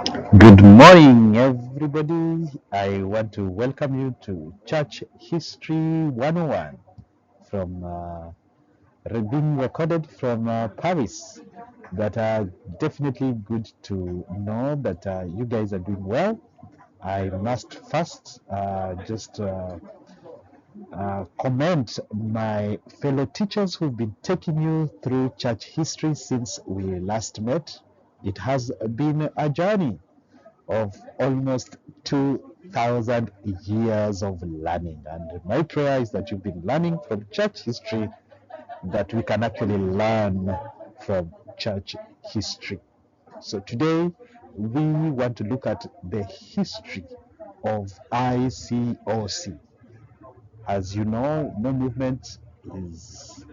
Good morning, everybody. I want to welcome you to Church History 101 from being recorded from Paris. That are definitely good to know that you guys are doing well. I must first commend my fellow teachers who've been taking you through church history since we last met. It has been a journey of almost 2,000 years of learning. And my prayer is that you've been learning from church history, that we can actually learn from church history. So today, we want to look at the history of ICOC. As you know, no movement is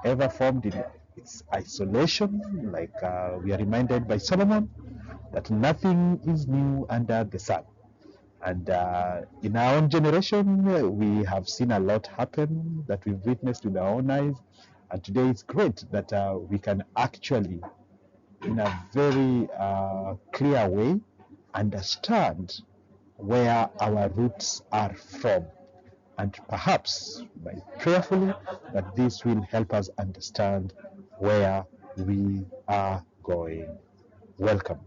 ever formed in its isolation, like we are reminded by Solomon that nothing is new under the sun. And in our own generation, we have seen a lot happen that we've witnessed with our own eyes. And today it's great that we can actually, in a very clear way, understand where our roots are from. And perhaps by prayerfully, that this will help us understand where we are going. Welcome.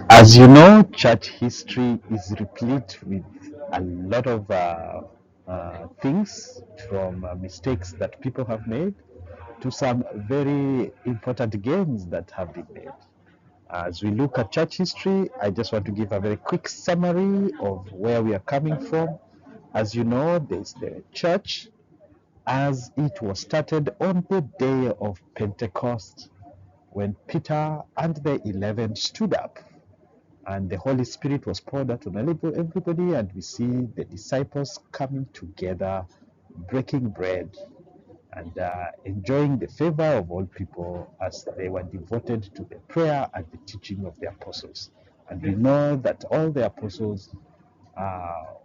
As you know, church history is replete with a lot of things, from mistakes that people have made to some very important gains that have been made. As we look at church history, I just want to give a very quick summary of where we are coming from. As you know, there's the church as it was started on the day of Pentecost, when Peter and the 11 stood up and the Holy Spirit was poured out on everybody, and we see the disciples coming together, breaking bread, and enjoying the favor of all people as they were devoted to the prayer and the teaching of the apostles. And we know that all the apostles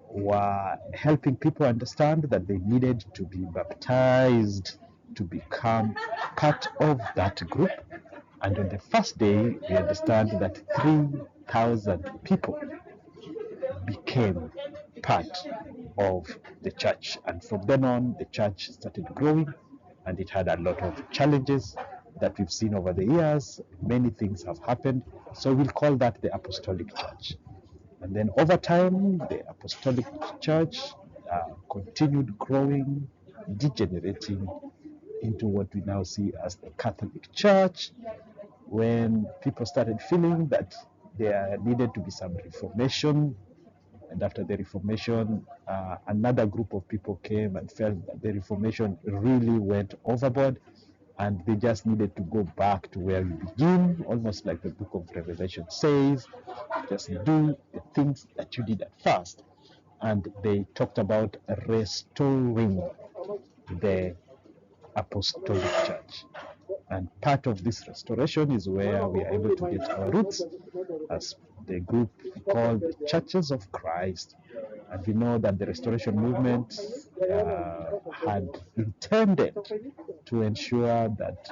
were helping people understand that they needed to be baptized to become part of that group. And on the first day, we understand that 3,000 people became part of the church. And from then on, the church started growing, and it had a lot of challenges that we've seen over the years. Many things have happened. So we'll call that the Apostolic Church. And then over time, the Apostolic Church continued growing, degenerating into what we now see as the Catholic Church, when people started feeling that there needed to be some reformation. And after the Reformation, another group of people came and felt that the Reformation really went overboard, and they just needed to go back to where we begin, almost like the book of Revelation says, just do the things that you did at first. And they talked about restoring the apostolic church. And part of this restoration is where we are able to get our roots as the group called the Churches of Christ. And we know that the restoration movement had intended to ensure that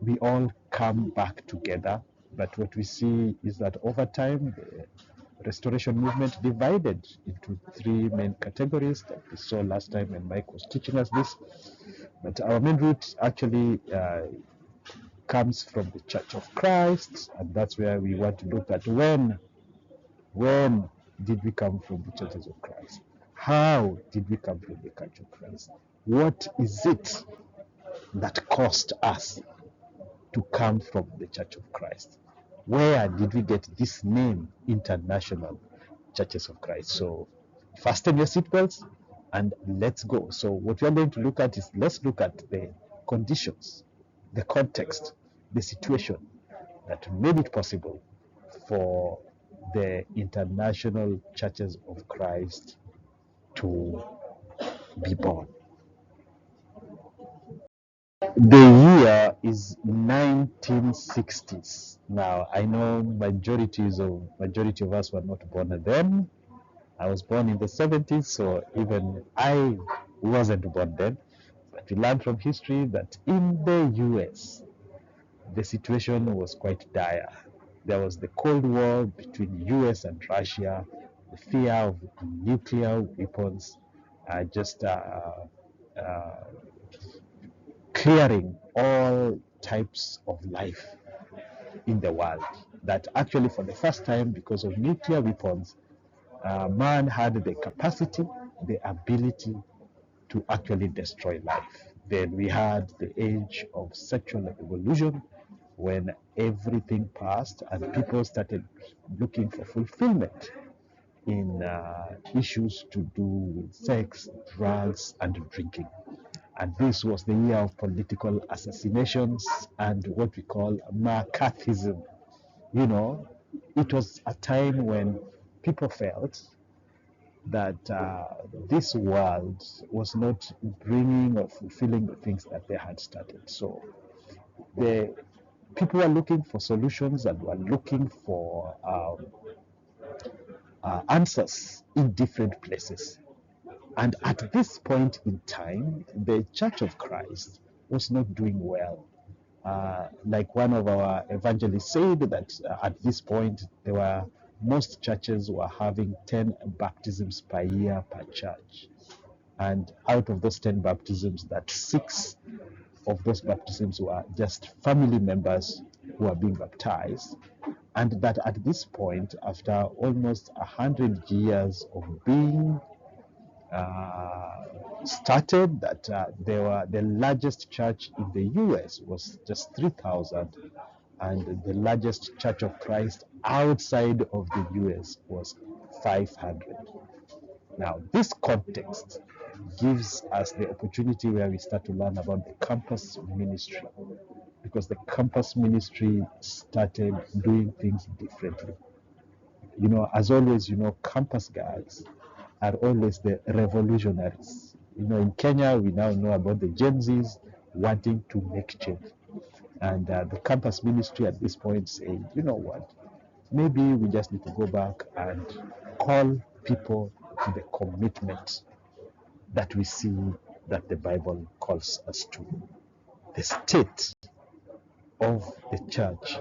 we all come back together. But what we see is that over time, the restoration movement divided into three main categories that we saw last time when Mike was teaching us this. But our main root actually comes from the Church of Christ, and that's where we want to look at when did we come from the Churches of Christ? How did we come from the Church of Christ? What is it that caused us to come from the Church of Christ? Where did we get this name, International Churches of Christ? So fasten your seatbelts and let's go. So what we are going to look at is, let's look at the conditions, the context, the situation that made it possible for the International Churches of Christ to be born. The year is 1960s. Now, I know majority of us were not born then. I was born in the 70s, so even I wasn't born then. But we learned from history that in the US, the situation was quite dire. There was the Cold War between US and Russia, the fear of nuclear weapons, just clearing all types of life in the world. That actually, for the first time, because of nuclear weapons, man had the capacity, the ability to actually destroy life. Then we had the age of sexual revolution, when everything passed and people started looking for fulfillment in issues to do with sex, drugs, and drinking. And this was the year of political assassinations and what we call McCarthyism. You know, it was a time when people felt that this world was not bringing or fulfilling the things that they had started. So the people were looking for solutions and were looking for answers in different places. And at this point in time, the Church of Christ was not doing well. Like one of our evangelists said, that at this point, most churches were having 10 baptisms per year per church. And out of those 10 baptisms, that 6 of those baptisms were just family members who are being baptized. And that at this point, after almost 100 years of being started, that the largest church in the US was just 3,000, and the largest Church of Christ outside of the US was 500. Now, this context gives us the opportunity where we start to learn about the campus ministry, because the campus ministry started doing things differently. You know, as always, campus guys are always the revolutionaries. In Kenya, we now know about the Gen Zs wanting to make change. And the campus ministry at this point saying, you know what, maybe we just need to go back and call people to the commitment that we see that the Bible calls us to. The state of the church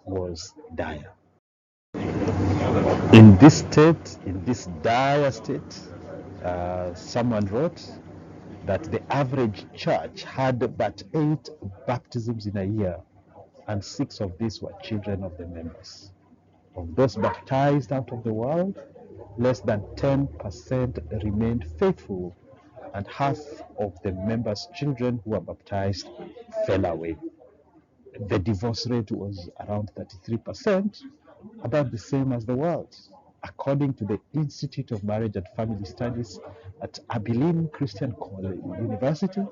was dire. In this state, in this dire state, someone wrote that the average church had but 8 baptisms in a year, and 6 of these were children of the members. Of those baptized out of the world, less than 10% remained faithful, and half of the members' children who were baptized fell away. The divorce rate was around 33%, about the same as the world. According to the Institute of Marriage and Family Studies at Abilene Christian College University,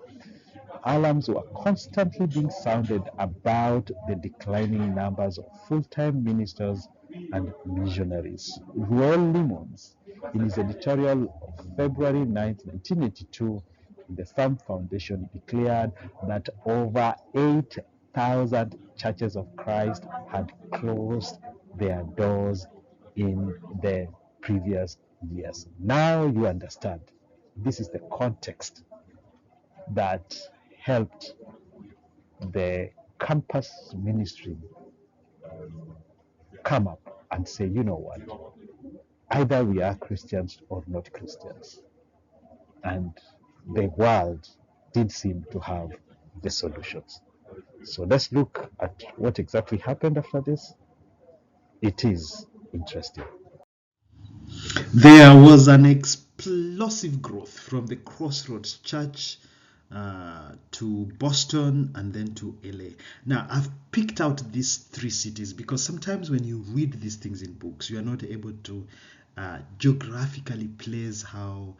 alarms were constantly being sounded about the declining numbers of full-time ministers and missionaries. Ruel Limons, in his editorial of February 9, 1982, in the Thumb Foundation, declared that over 8,000 churches of Christ had closed their doors in the previous years. Now you understand. This is the context that helped the campus ministry come up and say, you know what, either we are Christians or not Christians. And the world did seem to have the solutions. So let's look at what exactly happened after this. It is interesting. There was an explosive growth from the Crossroads Church to Boston and then to LA. Now, I've picked out these 3 cities because sometimes when you read these things in books, you are not able to geographically place how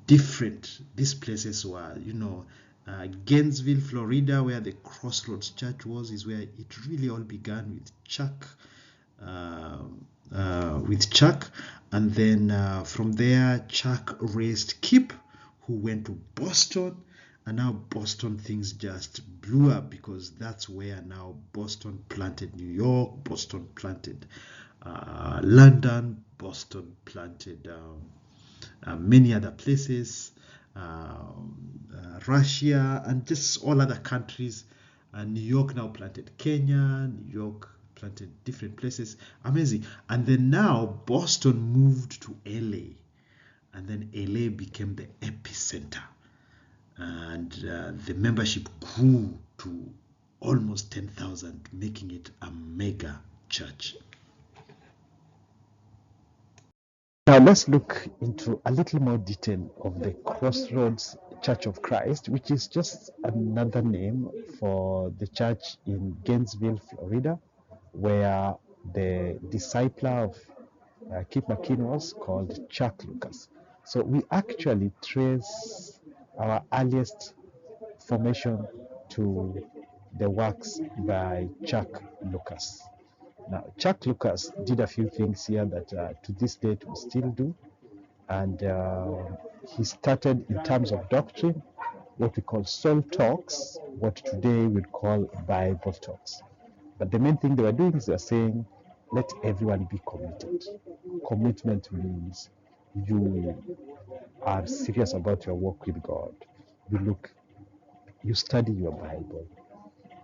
different these places were. Gainesville, Florida, where the Crossroads Church was, is where it really all began with Chuck. And then from there Chuck raised Kip, who went to Boston, and now Boston things just blew up, because that's where now Boston planted New York, Boston planted London, Boston planted many other places, Russia, and just all other countries And New York now planted Kenya, New York planted different places. Amazing. And then now Boston moved to LA. And then LA became the epicenter. And the membership grew to almost 10,000, making it a mega church. Now let's look into a little more detail of the Crossroads Church of Christ, which is just another name for the church in Gainesville, Florida, where the discipler of Kip McKean was called Chuck Lucas. So we actually trace our earliest formation to the works by Chuck Lucas. Now, Chuck Lucas did a few things here that to this date we still do. And he started in terms of doctrine, what we call soul talks, what today we'd call Bible talks. But the main thing they were doing is they were saying, let everyone be committed. Commitment means you are serious about your work with God. You study your Bible.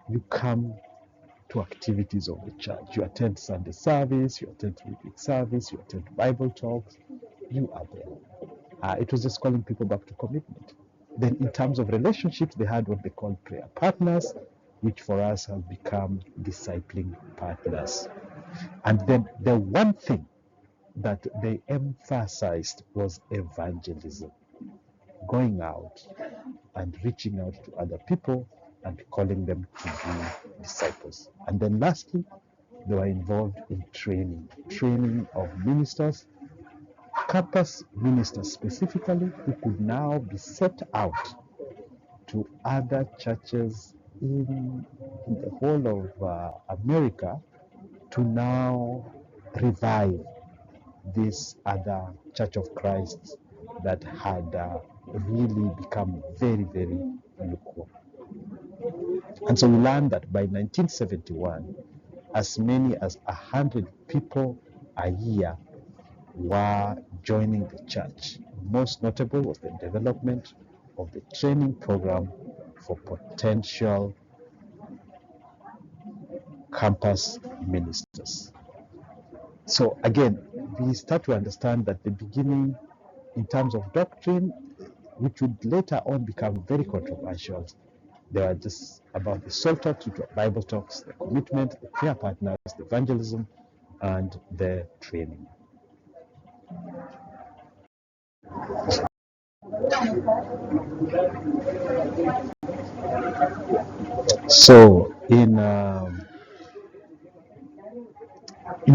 You come to activities of the church. You attend Sunday service, you attend weekly service, you attend Bible talks. You are there. It was just calling people back to commitment. Then in terms of relationships, they had what they call prayer partners, which for us have become discipling partners. And then the one thing that they emphasized was evangelism, going out and reaching out to other people and calling them to be disciples. And then lastly, they were involved in training of ministers, campus ministers specifically, who could now be set out to other churches in the whole of America to now revive this other Church of Christ that had really become very, very lukewarm. And so we learned that by 1971, as many as 100 people a year were joining the church. Most notable was the development of the training program for potential campus ministers. So again, we start to understand that the beginning, in terms of doctrine, which would later on become very controversial, they were just about the soul talks, which were Bible talks, the commitment, the prayer partners, the evangelism, and the training. So in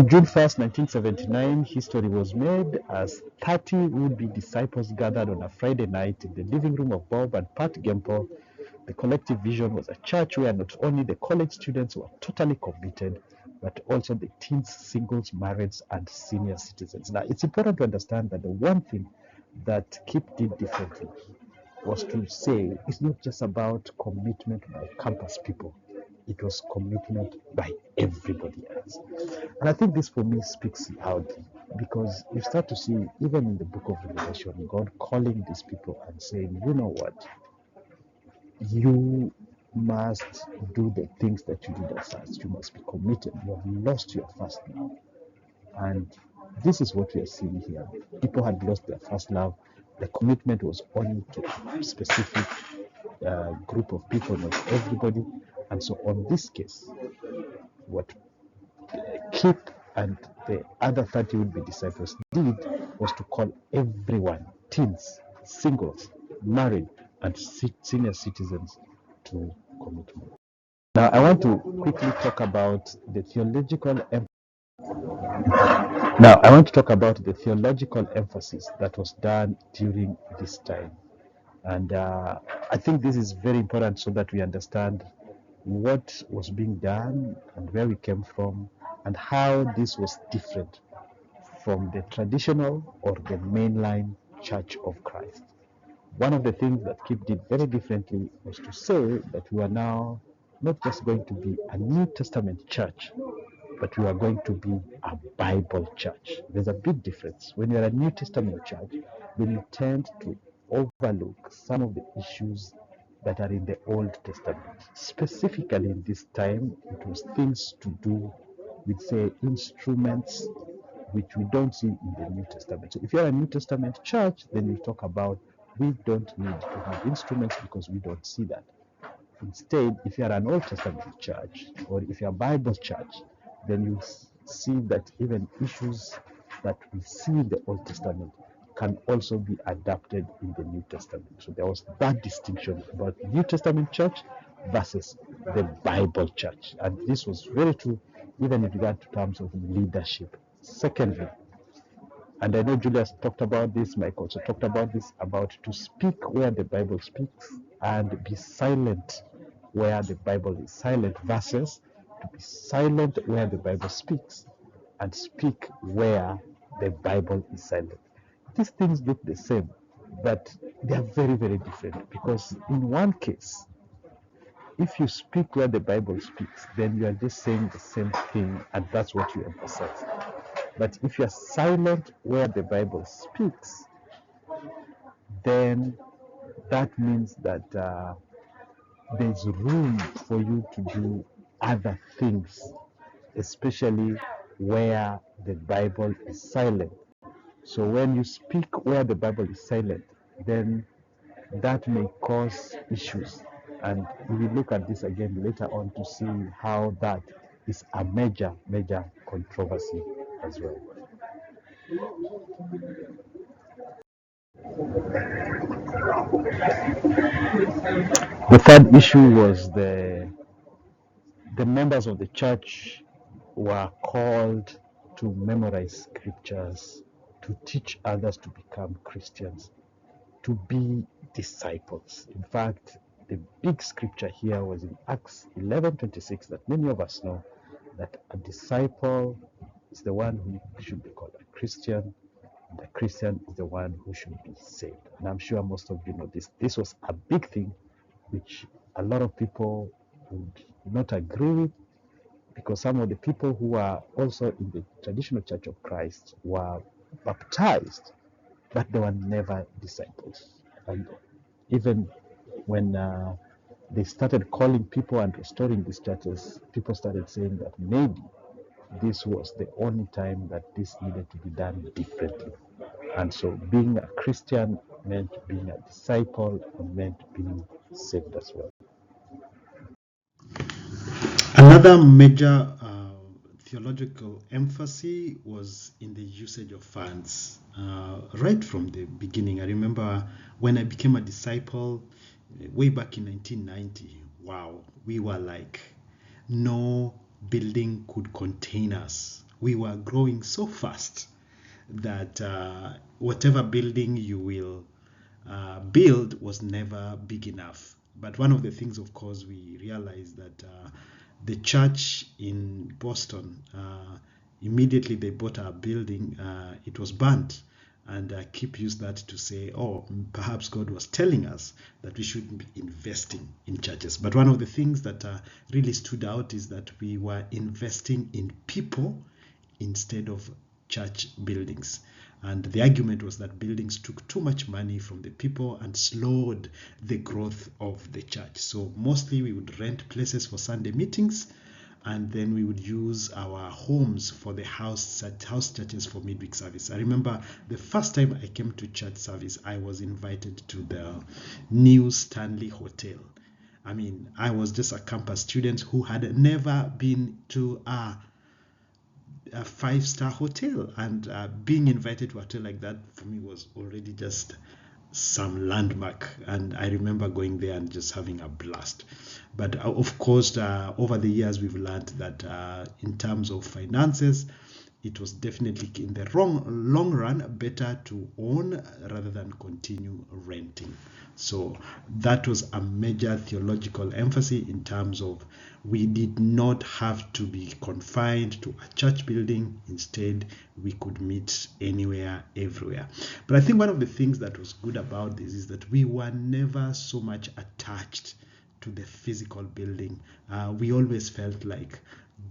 June 1st, 1979, history was made as 30 would-be disciples gathered on a Friday night in the living room of Bob and Pat Gempo. The collective vision was a church where not only the college students were totally committed, but also the teens, singles, marrieds, and senior citizens. Now, it's important to understand that the one thing that Kip did differently was to say it's not just about commitment by campus people, it was commitment by everybody else. And I think this for me speaks loudly, because you start to see, even in the book of Revelation, God calling these people and saying, you know what, you must do the things that you did at first. You must be committed. You have lost your first love. And this is what we are seeing here. People had lost their first love. The commitment was only to a specific group of people, not everybody. And so on this case, what Kip and the other 30 would-be disciples did was to call everyone, teens, singles, married, and senior citizens, to commitment. Now, I want to quickly talk about the theological emphasis that was done during this time. And I think this is very important so that we understand what was being done and where we came from and how this was different from the traditional or the mainline Church of Christ. One of the things that Kip did very differently was to say that we are now not just going to be a New Testament church, but we are going to be a Bible church. There's a big difference. When you're a New Testament church, then you tend to overlook some of the issues that are in the Old Testament. Specifically in this time, it was things to do with, say, instruments which we don't see in the New Testament. So if you're a New Testament church, then you talk about we don't need to have instruments because we don't see that. Instead, if you are an Old Testament church or if you're a Bible church, then you see that even issues that we see in the Old Testament can also be adapted in the New Testament. So there was that distinction about the New Testament church versus the Bible church. And this was very true even in regard to terms of leadership. Secondly, and I know Julius talked about this, Mike also talked about this, about to speak where the Bible speaks and be silent where the Bible is silent, versus to be silent where the Bible speaks and speak where the Bible is silent. These things look the same, but they are very, very different, because in one case, if you speak where the Bible speaks, then you are just saying the same thing, and that's what you emphasize. But if you are silent where the Bible speaks, then that means that there's room for you to do other things, especially where the Bible is silent. So when you speak where the Bible is silent, then that may cause issues. And we will look at this again later on to see how that is a major, major controversy as well. The third issue was the members of the church were called to memorize scriptures, to teach others to become Christians, to be disciples. In fact, the big scripture here was in Acts 11:26 that many of us know, that a disciple is the one who should be called a Christian, and a Christian is the one who should be saved. And I'm sure most of you know this. This was a big thing which a lot of people would not agree with, because some of the people who are also in the traditional Church of Christ were baptized, but they were never disciples. And even when they started calling people and restoring these churches, people started saying that maybe this was the only time that this needed to be done differently. And so being a Christian meant being a disciple and meant being saved as well. Another major theological emphasis was in the usage of funds. Right from the beginning, I remember when I became a disciple way back in 1990, wow, we were like, no building could contain us. We were growing so fast that whatever building you will build was never big enough. But one of the things, of course, we realized that the church in Boston, immediately they bought our building, it was burnt. And Kip used that to say, oh, perhaps God was telling us that we shouldn't be investing in churches. But one of the things that really stood out is that we were investing in people instead of church buildings. And the argument was that buildings took too much money from the people and slowed the growth of the church. So mostly we would rent places for Sunday meetings, and then we would use our homes for the house churches for midweek service. I remember the first time I came to church service, I was invited to the New Stanley Hotel. I mean, I was just a campus student who had never been to a 5-star hotel, and being invited to a hotel like that for me was already just some landmark. And I remember going there and just having a blast. But of course, over the years we've learned that in terms of finances, it was definitely in the long run better to own rather than continue renting. So that was a major theological emphasis in terms of we did not have to be confined to a church building. Instead, we could meet anywhere, everywhere. But I think one of the things that was good about this is that we were never so much attached to the physical building. We always felt like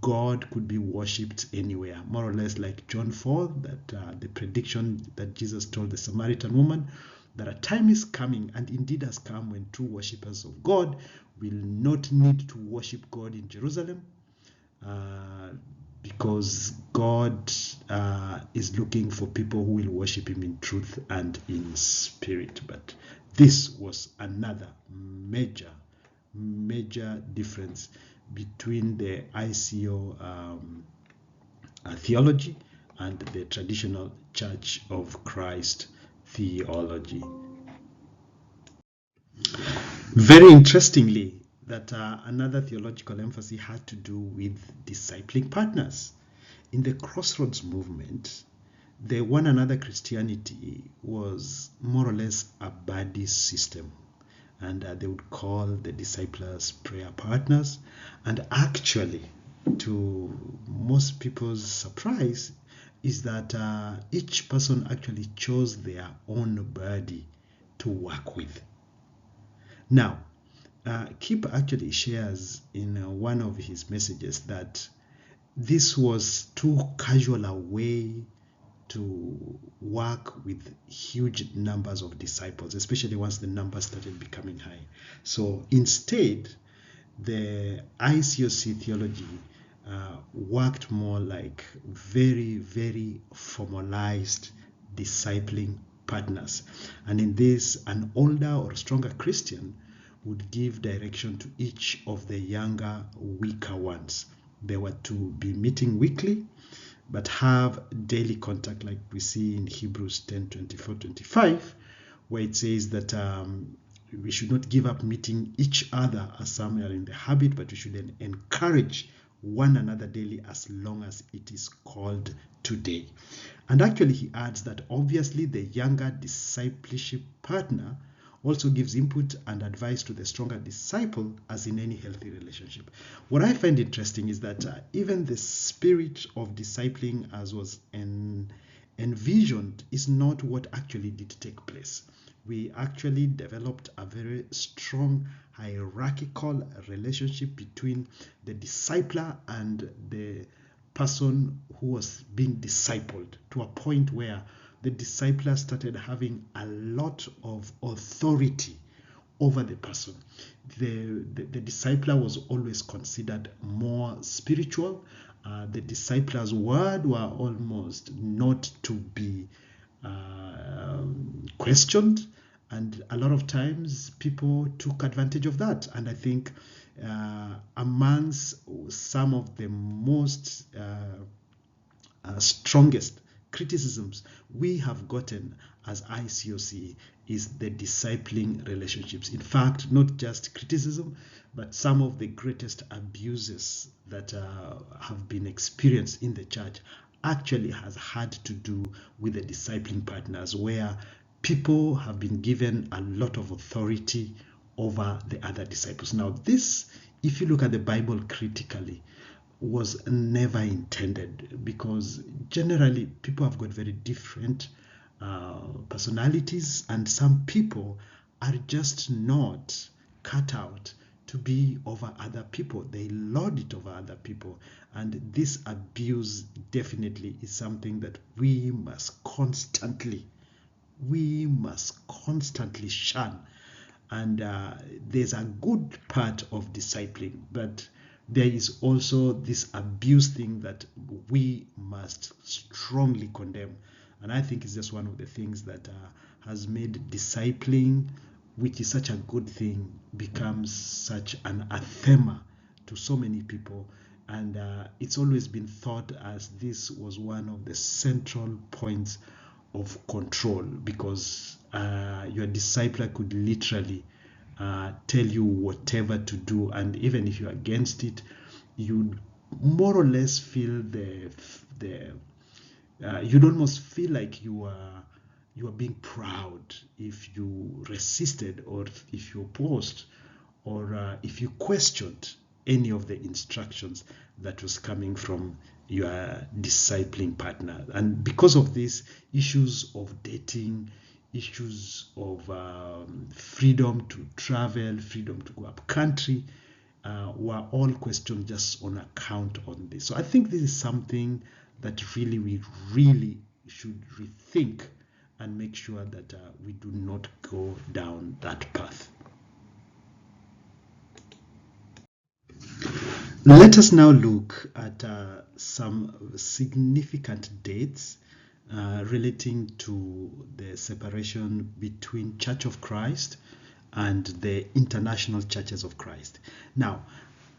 God could be worshipped anywhere, more or less like John 4, that the prediction that Jesus told the Samaritan woman, that a time is coming, and indeed has come, when true worshippers of God will not need to worship God in Jerusalem, because God is looking for people who will worship him in truth and in spirit. But this was another major difference between the ICO theology and the traditional Church of Christ theology. Very interestingly, that another theological emphasis had to do with discipling partners. In the Crossroads movement, the one another Christianity was more or less a buddy system, and they would call the disciples prayer partners. And actually, to most people's surprise, is that each person actually chose their own buddy to work with. Now, Kip actually shares in one of his messages that this was too casual a way to work with huge numbers of disciples, especially once the numbers started becoming high. So instead, the ICOC theology worked more like very, very formalized discipling partners. And in this, an older or stronger Christian would give direction to each of the younger, weaker ones. They were to be meeting weekly, but have daily contact, like we see in Hebrews 10:24-25, where it says that we should not give up meeting each other as some are in the habit, but we should then encourage one another daily, as long as it is called today. And actually, he adds that obviously the younger discipleship partner also gives input and advice to the stronger disciple, as in any healthy relationship. What I find interesting is that even the spirit of discipling, as was envisioned, is not what actually did take place. We actually developed a very strong hierarchical relationship between the discipler and the person who was being discipled, to a point where the discipler started having a lot of authority over the person. The discipler was always considered more spiritual. The discipler's word were almost not to be questioned, and a lot of times people took advantage of that. And I think amongst some of the most strongest criticisms we have gotten as ICOC is the discipling relationships. In fact, not just criticism, but some of the greatest abuses that have been experienced in the church actually has had to do with the discipling partners, where people have been given a lot of authority over the other disciples. Now, this, if you look at the Bible critically, was never intended, because generally people have got very different personalities, and some people are just not cut out to be over other people. They lord it over other people, and this abuse definitely is something that we must constantly shun. And there's a good part of discipling, but there is also this abuse thing that we must strongly condemn. And I think it's just one of the things that has made discipling, which is such a good thing, becomes such an anathema to so many people. And it's always been thought as this was one of the central points of control, because your discipler could literally tell you whatever to do, and even if you're against it, you more or less feel you'd almost feel like you are being proud if you resisted, or if you opposed, or if you questioned any of the instructions that was coming from your discipling partner. And because of this, issues of dating, issues of freedom to travel, freedom to go up country, were all questioned just on account on this. So I think this is something that really we really should rethink and make sure that we do not go down that path. Let us now look at some significant dates relating to the separation between Church of Christ and the International Churches of Christ. Now,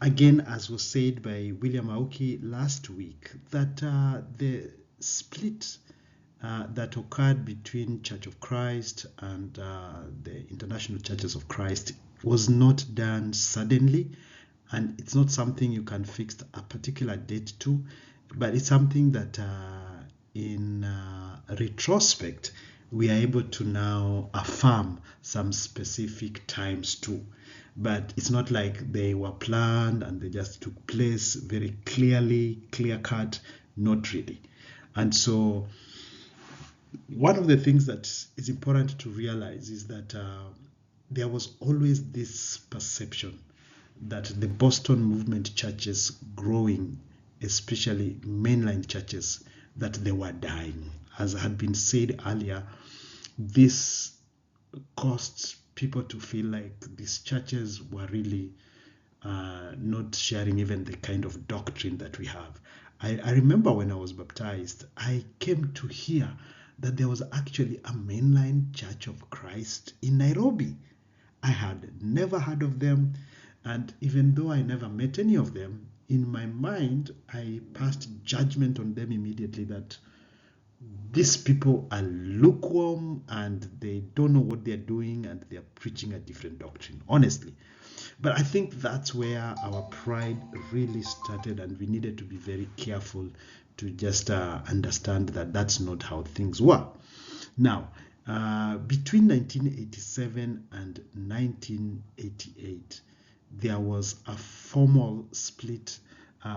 again, as was said by William Aoki last week, that the split that occurred between Church of Christ and the International Churches of Christ was not done suddenly, and it's not something you can fix a particular date to, but it's something that in retrospect we are able to now affirm some specific times too. But it's not like they were planned and they just took place very clearly, clear cut, not really. And so one of the things that is important to realize is that there was always this perception that the Boston movement churches growing, especially mainline churches, that they were dying. As had been said earlier, this caused people to feel like these churches were really not sharing even the kind of doctrine that we have. I remember when I was baptized, I came to hear that there was actually a mainline Church of Christ in Nairobi. I had never heard of them, and even though I never met any of them, in my mind, I passed judgment on them immediately that these people are lukewarm and they don't know what they're doing and they're preaching a different doctrine, honestly. But I think that's where our pride really started, and we needed to be very careful to just understand that that's not how things were. Now, between 1987 and 1988, there was a formal split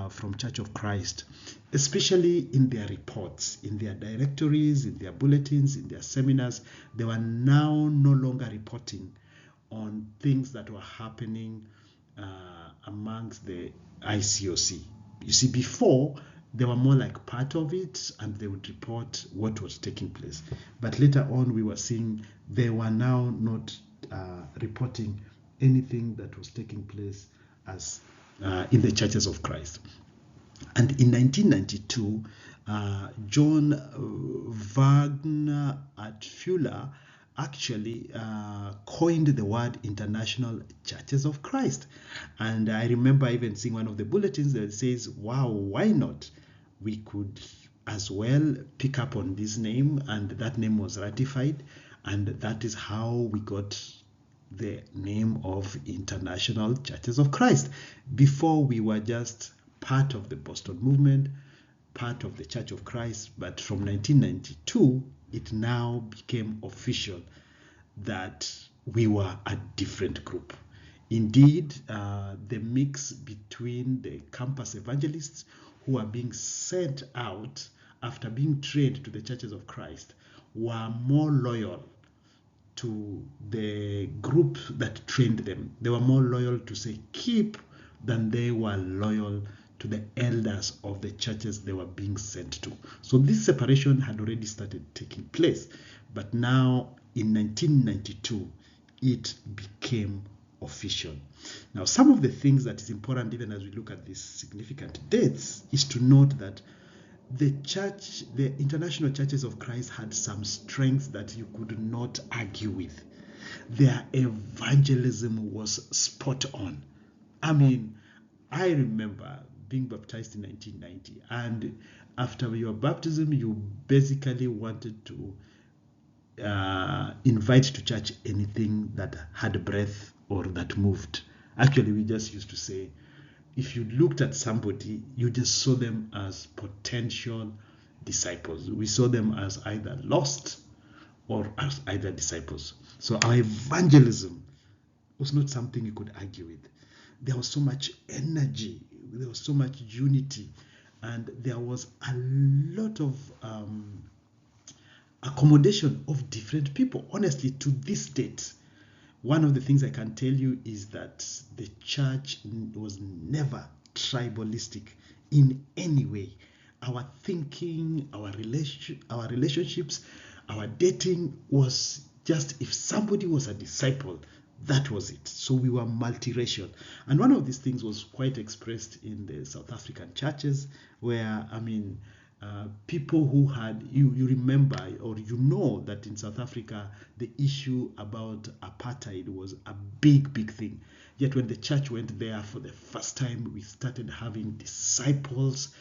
from Church of Christ, especially in their reports, in their directories, in their bulletins, in their seminars. They were now no longer reporting on things that were happening amongst the ICOC. You see, before, they were more like part of it and they would report what was taking place. But later on, we were seeing they were now not reporting anything that was taking place as in the churches of Christ. And in 1992, John Wagner at Fuller actually coined the word International Churches of Christ. And I remember even seeing one of the bulletins that says, wow, why not? We could as well pick up on this name, and that name was ratified, and that is how we got the name of International Churches of Christ. Before, we were just part of the Boston movement, part of the Church of Christ, but from 1992, it now became official that we were a different group. Indeed, the mix between the campus evangelists who are being sent out after being trained to the Churches of Christ were more loyal to the group that trained them. They were more loyal to say keep than they were loyal to the elders of the churches they were being sent to. So this separation had already started taking place. But now in 1992, it became official. Now, some of the things that is important, even as we look at these significant dates, is to note that the church, the International Churches of Christ, had some strengths that you could not argue with. Their evangelism was spot on. I mean, I remember being baptized in 1990, and after your baptism, you basically wanted to invite to church anything that had breath or that moved. Actually, we just used to say, if you looked at somebody, you just saw them as potential disciples. We saw them as either lost or as either disciples. So our evangelism was not something you could argue with. There was so much energy, there was so much unity, and there was a lot of accommodation of different people. Honestly, to this date, one of the things I can tell you is that the church was never tribalistic in any way. Our thinking, our relationships, Our dating was just, if somebody was a disciple, that was it. So we were multiracial. And one of these things was quite expressed in the South African churches, where, people who had, you remember, or you know, that in South Africa, the issue about apartheid was a big thing. Yet when the church went there for the first time, we started having disciples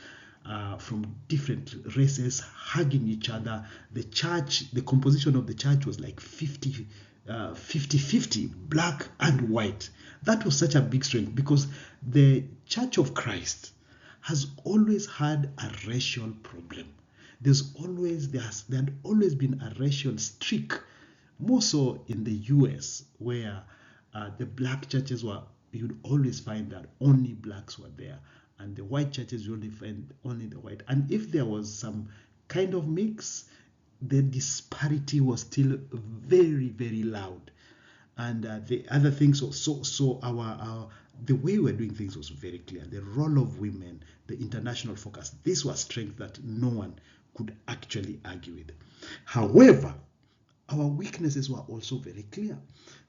from different races hugging each other. The church, the composition of the church was like 50-50, black and white. That was such a big strength, because the Church of Christ has always had a racial problem. There had always been a racial streak, more so in the US, where the black churches were, you'd always find that only blacks were there, and the white churches you only find only the white. And if there was some kind of mix, the disparity was still very loud. And the other things, so our the way we're doing things was very clear. The role of women, the international focus, this was strength that no one could actually argue with. However, our weaknesses were also very clear.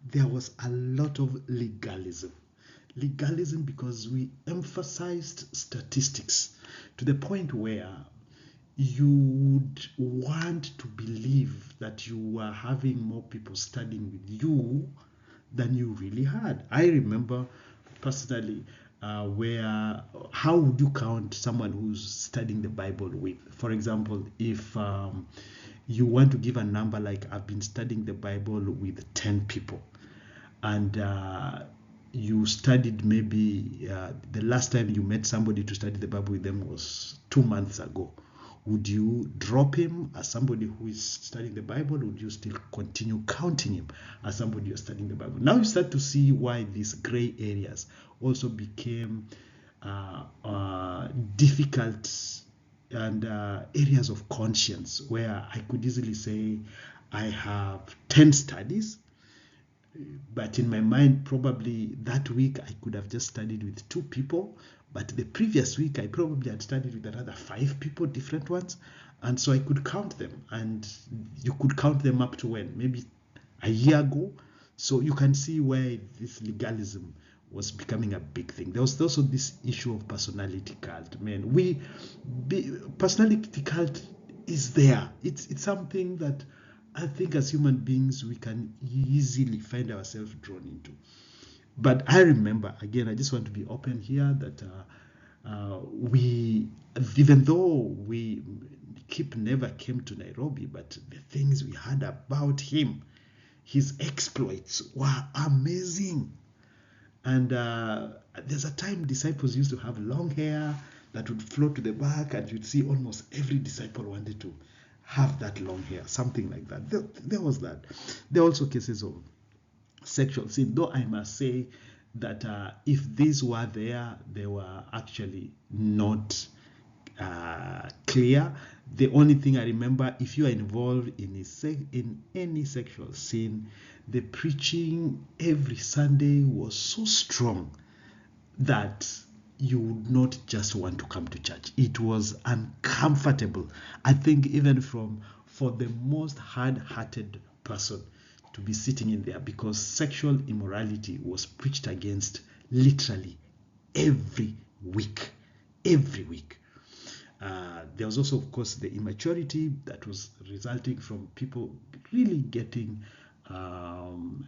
There was a lot of legalism. Legalism, because we emphasized statistics to the point where you would want to believe that you were having more people studying with you than you really had. I remember personally where, how would you count someone who's studying the Bible with? For example, if you want to give a number, like, I've been studying the Bible with 10 people, and you studied maybe the last time you met somebody to study the Bible with them was 2 months ago. Would you drop him as somebody who is studying the Bible, or would you still continue counting him as somebody who's studying the Bible? Now you start to see why these gray areas also became difficult, and areas of conscience, where I could easily say I have 10 studies, but in my mind, probably that week I could have just studied with 2 people, but the previous week I probably had studied with another 5 people, different ones, and so I could count them, and you could count them up to when? Maybe a year ago. So you can see where this legalism was becoming a big thing. There was also this issue of personality cult. Man, personality cult is there. It's something that I think as human beings we can easily find ourselves drawn into. But I remember, again, I just want to be open here, that we, even though Kip never came to Nairobi, but the things we heard about him, his exploits were amazing. And there's a time disciples used to have long hair that would flow to the back, and you'd see almost every disciple wanted to have that long hair, something like that. There was that. There are also cases of sexual sin, though I must say that if these were there, they were actually not clear. The only thing I remember, if you are involved in any sexual sin, the preaching every Sunday was so strong that you would not just want to come to church. It was uncomfortable. I think even for the most hard-hearted person to be sitting in there, because sexual immorality was preached against literally every week. There was also, of course, the immaturity that was resulting from people really getting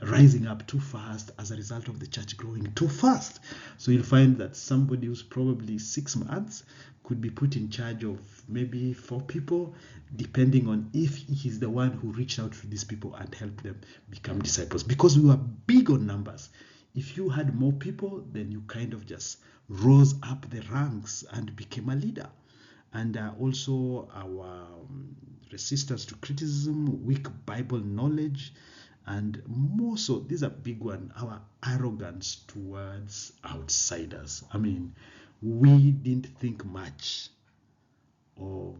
rising up too fast as a result of the church growing too fast. So you'll find that somebody who's probably 6 months could be put in charge of maybe 4 people, depending on if he's the one who reached out to these people and helped them become disciples. Because we were big on numbers. If you had more people, then you kind of just rose up the ranks and became a leader. And also our resistance to criticism, weak Bible knowledge, and more so, these are big one, our arrogance towards outsiders. I mean, we didn't think much of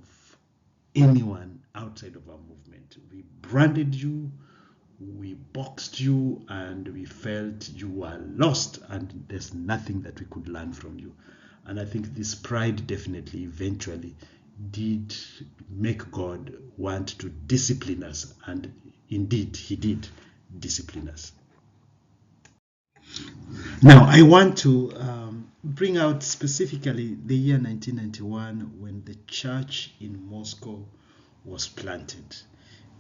anyone outside of our movement. We branded you, we boxed you, and we felt you were lost, and there's nothing that we could learn from you. And I think this pride definitely eventually did make God want to discipline us, and indeed he did discipline us. Now I want to bring out specifically the year 1991 when the church in Moscow was planted.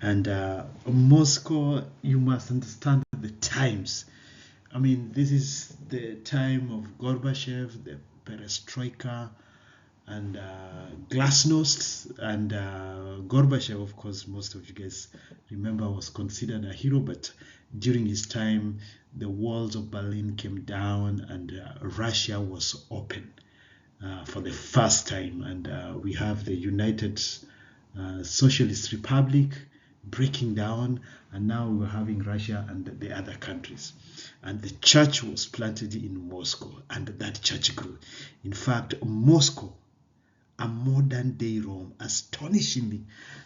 And Moscow, you must understand the times. I mean, this is the time of Gorbachev, the perestroika, and glasnost. And Gorbachev, of course, most of you guys remember, was considered a hero, but during his time the walls of Berlin came down, and Russia was open for the first time, and we have the United Socialist Republic breaking down, and now we're having Russia and the other countries. And the church was planted in Moscow, and that church grew. In fact, Moscow, a modern day Rome, astonishingly,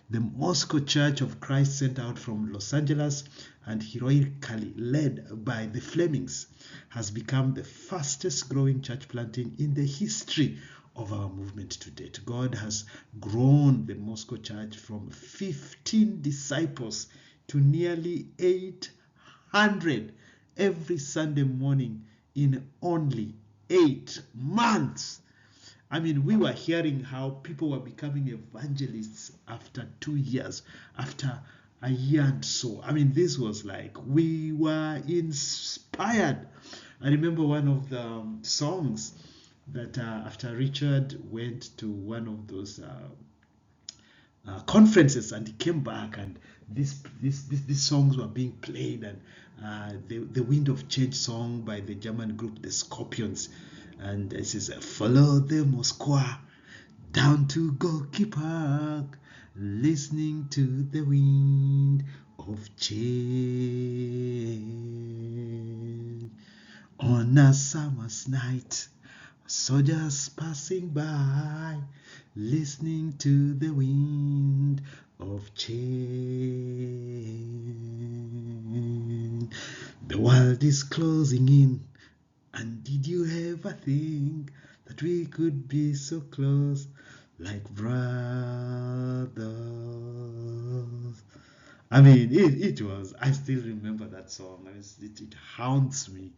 the Moscow Church of Christ, sent out from Los Angeles and heroically led by the Flemings, has become the fastest growing church planting in the history of our movement to date. God has grown the Moscow Church from 15 disciples to nearly 800 every Sunday morning in only 8 months. I mean, we were hearing how people were becoming evangelists after 2 years, after a year and so. I mean, this was like, we were inspired. I remember one of the songs that after Richard went to one of those conferences and he came back, and these songs were being played, and the Wind of Change song by the German group the Scorpions, and it says, follow the Moscow down to Gorky Park, listening to the wind of change. On a summer's night, soldiers passing by, listening to the wind of change. The world is closing in, and did you ever think that we could be so close, like brothers? I mean, it was, I still remember that song. I mean, it haunts me,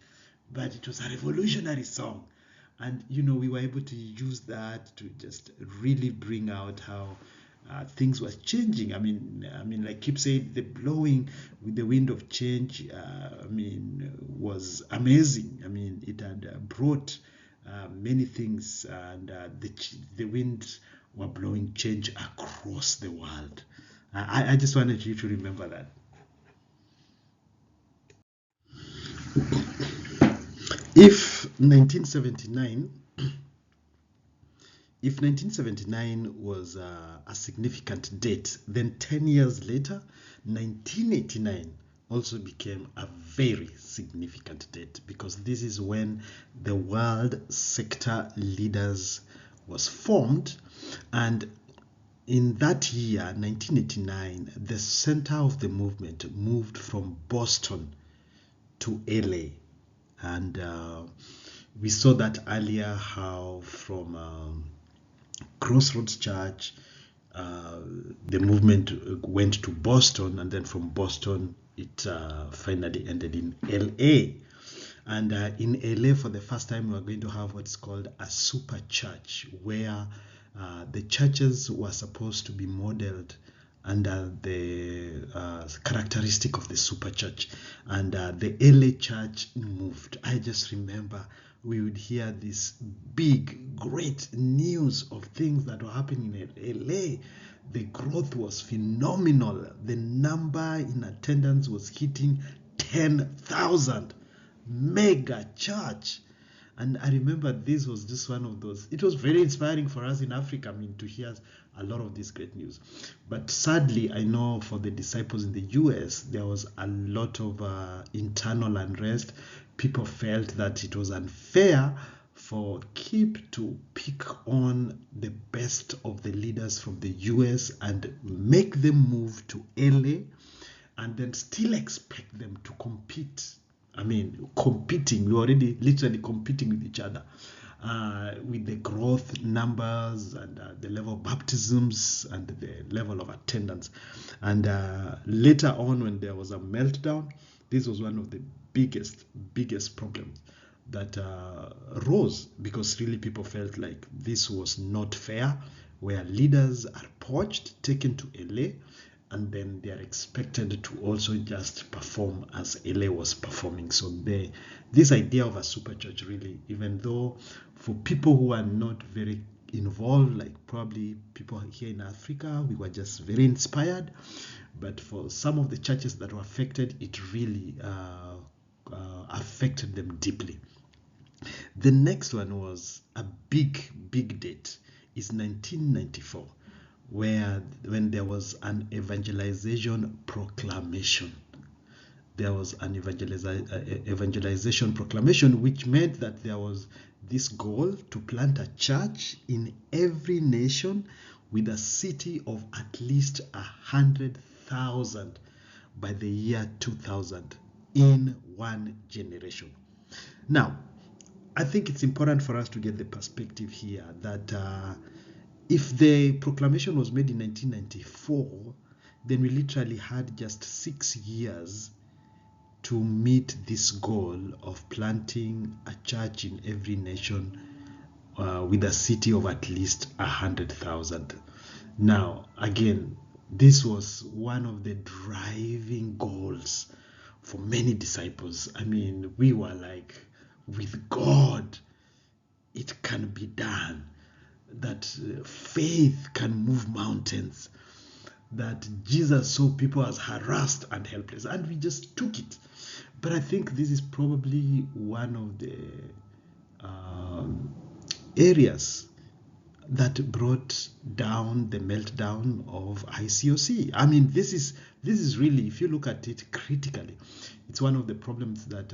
but it was a revolutionary song. And, you know, we were able to use that to just really bring out how things were changing. I mean, like keep saying, the blowing with the wind of change, was amazing. I mean, it had brought many things, and the winds were blowing change across the world. I just wanted you to remember that. If 1979 was a significant date, then 10 years later, 1989 also became a very significant date, because this is when the World Sector Leaders was formed. And in that year, 1989, the center of the movement moved from Boston to LA. And we saw that earlier, how from Crossroads Church, the movement went to Boston, and then from Boston it finally ended in LA. And in LA, for the first time, we are going to have what's called a super church, where the churches were supposed to be modeled under the characteristic of the super church. And the LA church moved. I just remember we would hear this big, great news of things that were happening in LA. The growth was phenomenal. The number in attendance was hitting 10,000. Mega church. And I remember this was just one of those. It was very inspiring for us in Africa, to hear a lot of this great news. But sadly, I know for the disciples in the US, there was a lot of internal unrest. People felt that it was unfair for KIP to pick on the best of the leaders from the US and make them move to LA, and then still expect them to compete. Competing. We were already literally competing with each other. with the growth numbers and the level of baptisms and the level of attendance. And later on, when there was a meltdown, this was one of the biggest problems that rose, because really people felt like this was not fair, where leaders are poached, taken to LA, and then they are expected to also just perform as LA was performing. So this idea of a super church, really, even though for people who are not very involved, like probably people here in Africa, we were just very inspired, but for some of the churches that were affected, it really affected them deeply. The next one was a big date, is 1994, when there was an evangelization proclamation. There was an evangelization proclamation, which meant that there was this goal to plant a church in every nation with a city of at least 100,000 by the year 2000 in one generation. Now, I think it's important for us to get the perspective here that if the proclamation was made in 1994, then we literally had just 6 years to meet this goal of planting a church in every nation with a city of at least 100,000. Now, again, this was one of the driving goals for many disciples. I mean, we were like, with God, it can be done. That faith can move mountains. That Jesus saw people as harassed and helpless, and we just took it. But I think this is probably one of the areas that brought down the meltdown of ICOC. I mean, this is really, if you look at it critically, it's one of the problems that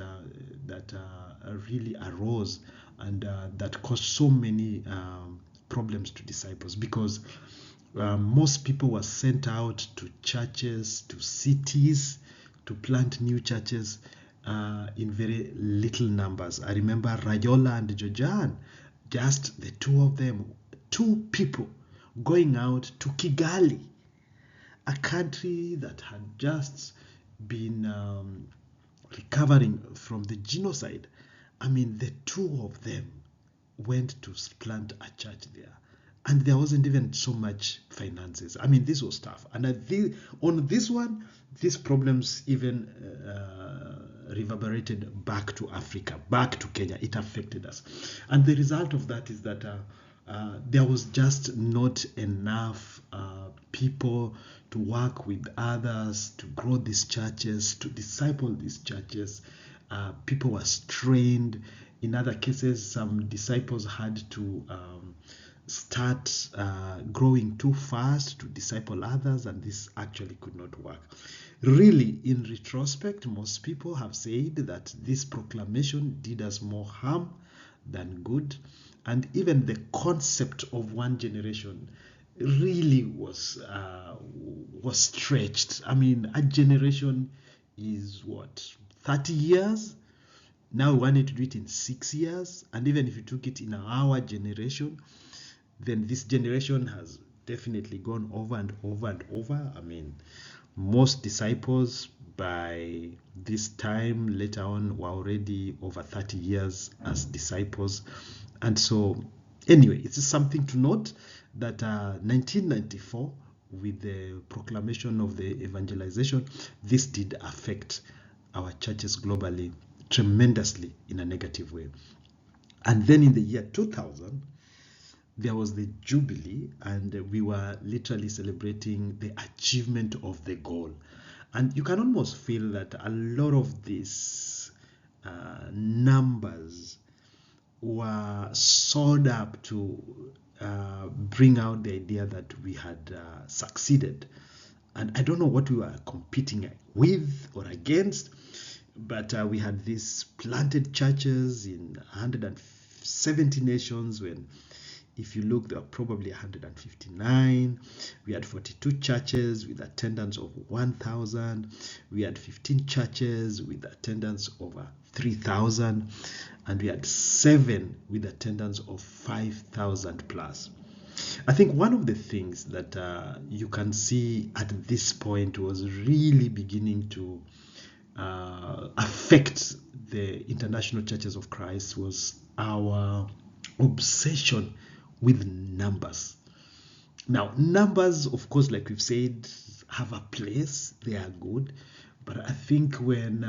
really arose and that caused so many problems to disciples, because most people were sent out to churches, to cities, to plant new churches in very little numbers. I remember Rayola and Jojan, just the two of them, 2 people going out to Kigali, a country that had just been recovering from the genocide. I mean, the 2 of them went to plant a church there, and there wasn't even so much finances. I mean, this was tough. And on this one, these problems even reverberated back to Africa, back to Kenya. It affected us. And the result of that is that there was just not enough people to work with others, to grow these churches, to disciple these churches. People were strained. In other cases, some disciples had to start growing too fast to disciple others, and this actually could not work. Really, in retrospect, most people have said that this proclamation did us more harm than good, and even the concept of one generation really was stretched. I mean, a generation is what, 30 years? Now we wanted to do it in 6 years, and even if you took it in our generation, then this generation has definitely gone over and over and over. I mean, most disciples by this time later on were already over 30 years as disciples. And so anyway, it's just something to note that 1994, with the proclamation of the evangelization, this did affect our churches globally tremendously in a negative way. And then in the year 2000, there was the Jubilee, and we were literally celebrating the achievement of the goal. And you can almost feel that a lot of these numbers were sewed up to bring out the idea that we had succeeded. And I don't know what we were competing with or against, but we had these planted churches in 170 nations, when If you look, there were probably 159. We had 42 churches with attendance of 1,000. We had 15 churches with attendance over 3,000. And we had 7 with attendance of 5,000 plus. I think one of the things that you can see at this point was really beginning to affect the international churches of Christ was our obsession with numbers. Now, numbers, of course, like we've said, have a place, they are good. But I think when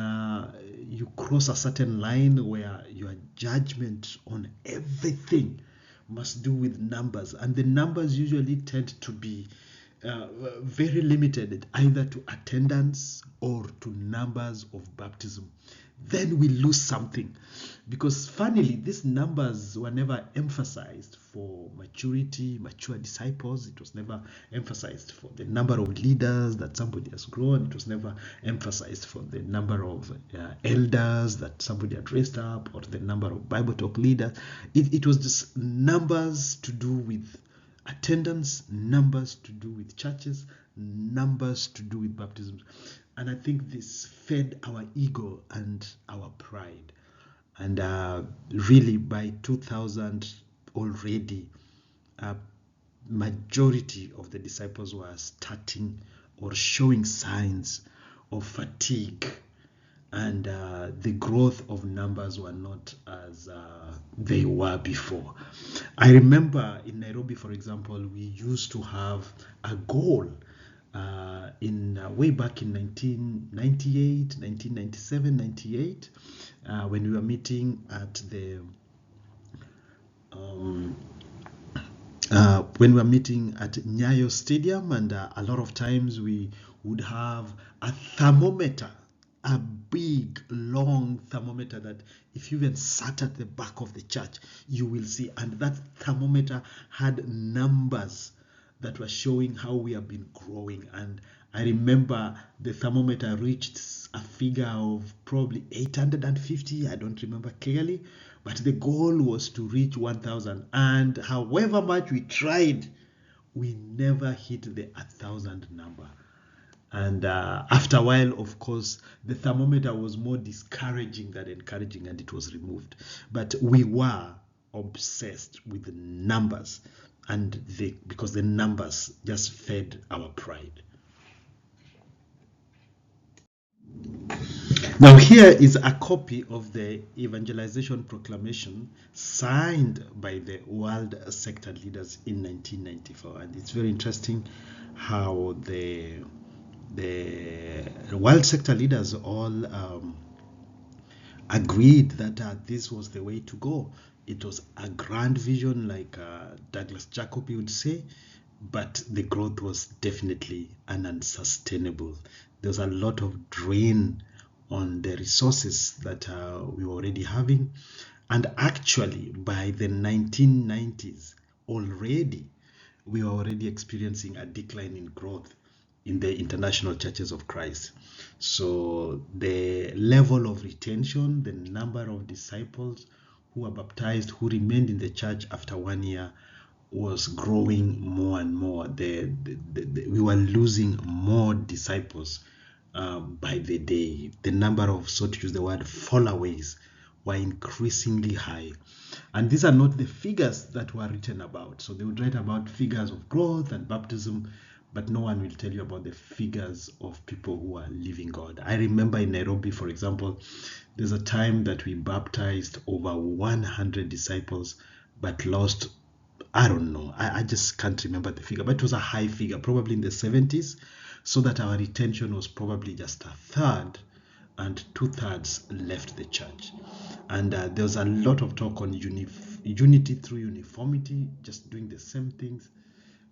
you cross a certain line where your judgment on everything must do with numbers, and the numbers usually tend to be very limited either to attendance or to numbers of baptism, then we lose something. Because funnily, these numbers were never emphasized for maturity, mature disciples. It was never emphasized for the number of leaders that somebody has grown. It was never emphasized for the number of elders that somebody had raised up, or the number of Bible talk leaders. It was just numbers to do with attendance, numbers to do with churches, numbers to do with baptisms. And I think this fed our ego and our pride. And really by 2000 already, majority of the disciples were starting or showing signs of fatigue, and the growth of numbers were not as they were before. I remember in Nairobi, for example, we used to have a goal in way back in 1998, 1997, 98, when we were meeting at the when we were meeting at Nyayo Stadium, and a lot of times we would have a thermometer, a big long thermometer that if you even sat at the back of the church, you will see, and that thermometer had numbers that were showing how we have been growing. And I remember the thermometer reached a figure of probably 850. I don't remember clearly, but the goal was to reach 1,000. And however much we tried, we never hit the 1,000 number. And after a while, of course, the thermometer was more discouraging than encouraging, and it was removed. But we were obsessed with the numbers, and because the numbers just fed our pride. Now here is a copy of the Evangelization Proclamation signed by the world sector leaders in 1994, and it's very interesting how the world sector leaders all agreed that this was the way to go. It was a grand vision, like Douglas Jacoby would say, but the growth was definitely unsustainable. There was a lot of drain on the resources that we were already having. And actually, by the 1990s, already, we were already experiencing a decline in growth in the international churches of Christ. So the level of retention, the number of disciples who were baptized, who remained in the church after 1 year, was growing more and more. We were losing more disciples by the day. The number of, so to use the word, fallaways were increasingly high. And these are not the figures that were written about. So they would write about figures of growth and baptism, but no one will tell you about the figures of people who are living God. I remember in Nairobi, for example, there's a time that we baptized over 100 disciples, but lost, I don't know, I just can't remember the figure, but it was a high figure, probably in the 70s, so that our retention was probably just a third, and 2/3 left the church. And there was a lot of talk on unity through uniformity, just doing the same things,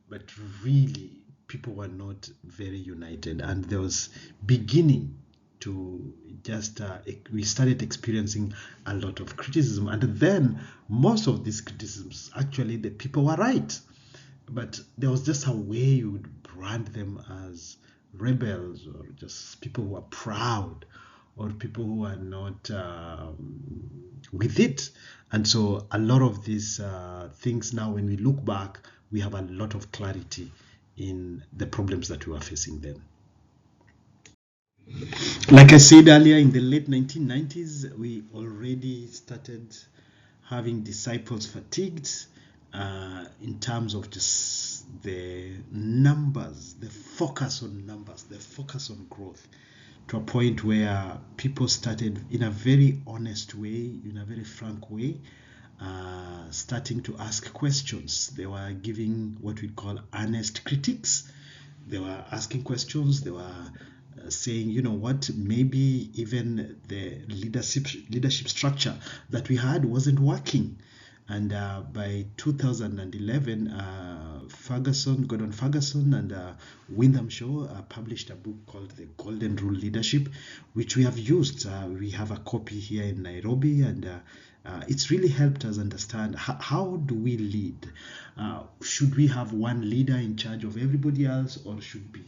but really people were not very united, and there was beginning to just we started experiencing a lot of criticism. And then most of these criticisms, actually the people were right, but there was just a way you would brand them as rebels, or just people who are proud, or people who are not with it. And so a lot of these things now, when we look back, we have a lot of clarity in the problems that we were facing then. Like I said earlier, in the late 1990s, we already started having disciples fatigued in terms of just the numbers, the focus on numbers, the focus on growth, to a point where people started, in a very honest way, in a very frank way, starting to ask questions. They were giving what we call honest critiques. They were asking questions. They were saying, you know what, maybe even the leadership structure that we had wasn't working. And by 2011, Gordon Ferguson and Wyndham Shaw published a book called The Golden Rule Leadership, which we have used. We have a copy here in Nairobi, and it's really helped us understand how do we lead. Should we have one leader in charge of everybody else, or should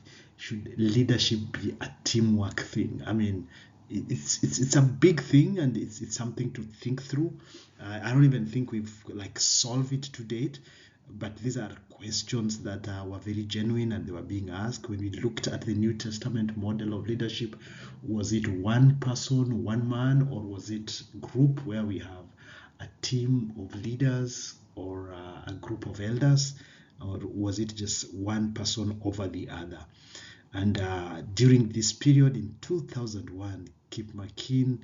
leadership be a teamwork thing? I mean, it's a big thing, and it's something to think through. I don't even think we've solved it to date, but these are questions that were very genuine, and they were being asked. When we looked at the New Testament model of leadership, was it one person, one man, or was it group where we have a team of leaders or a group of elders, or was it just one person over the other? And during this period in 2001, Kip McKean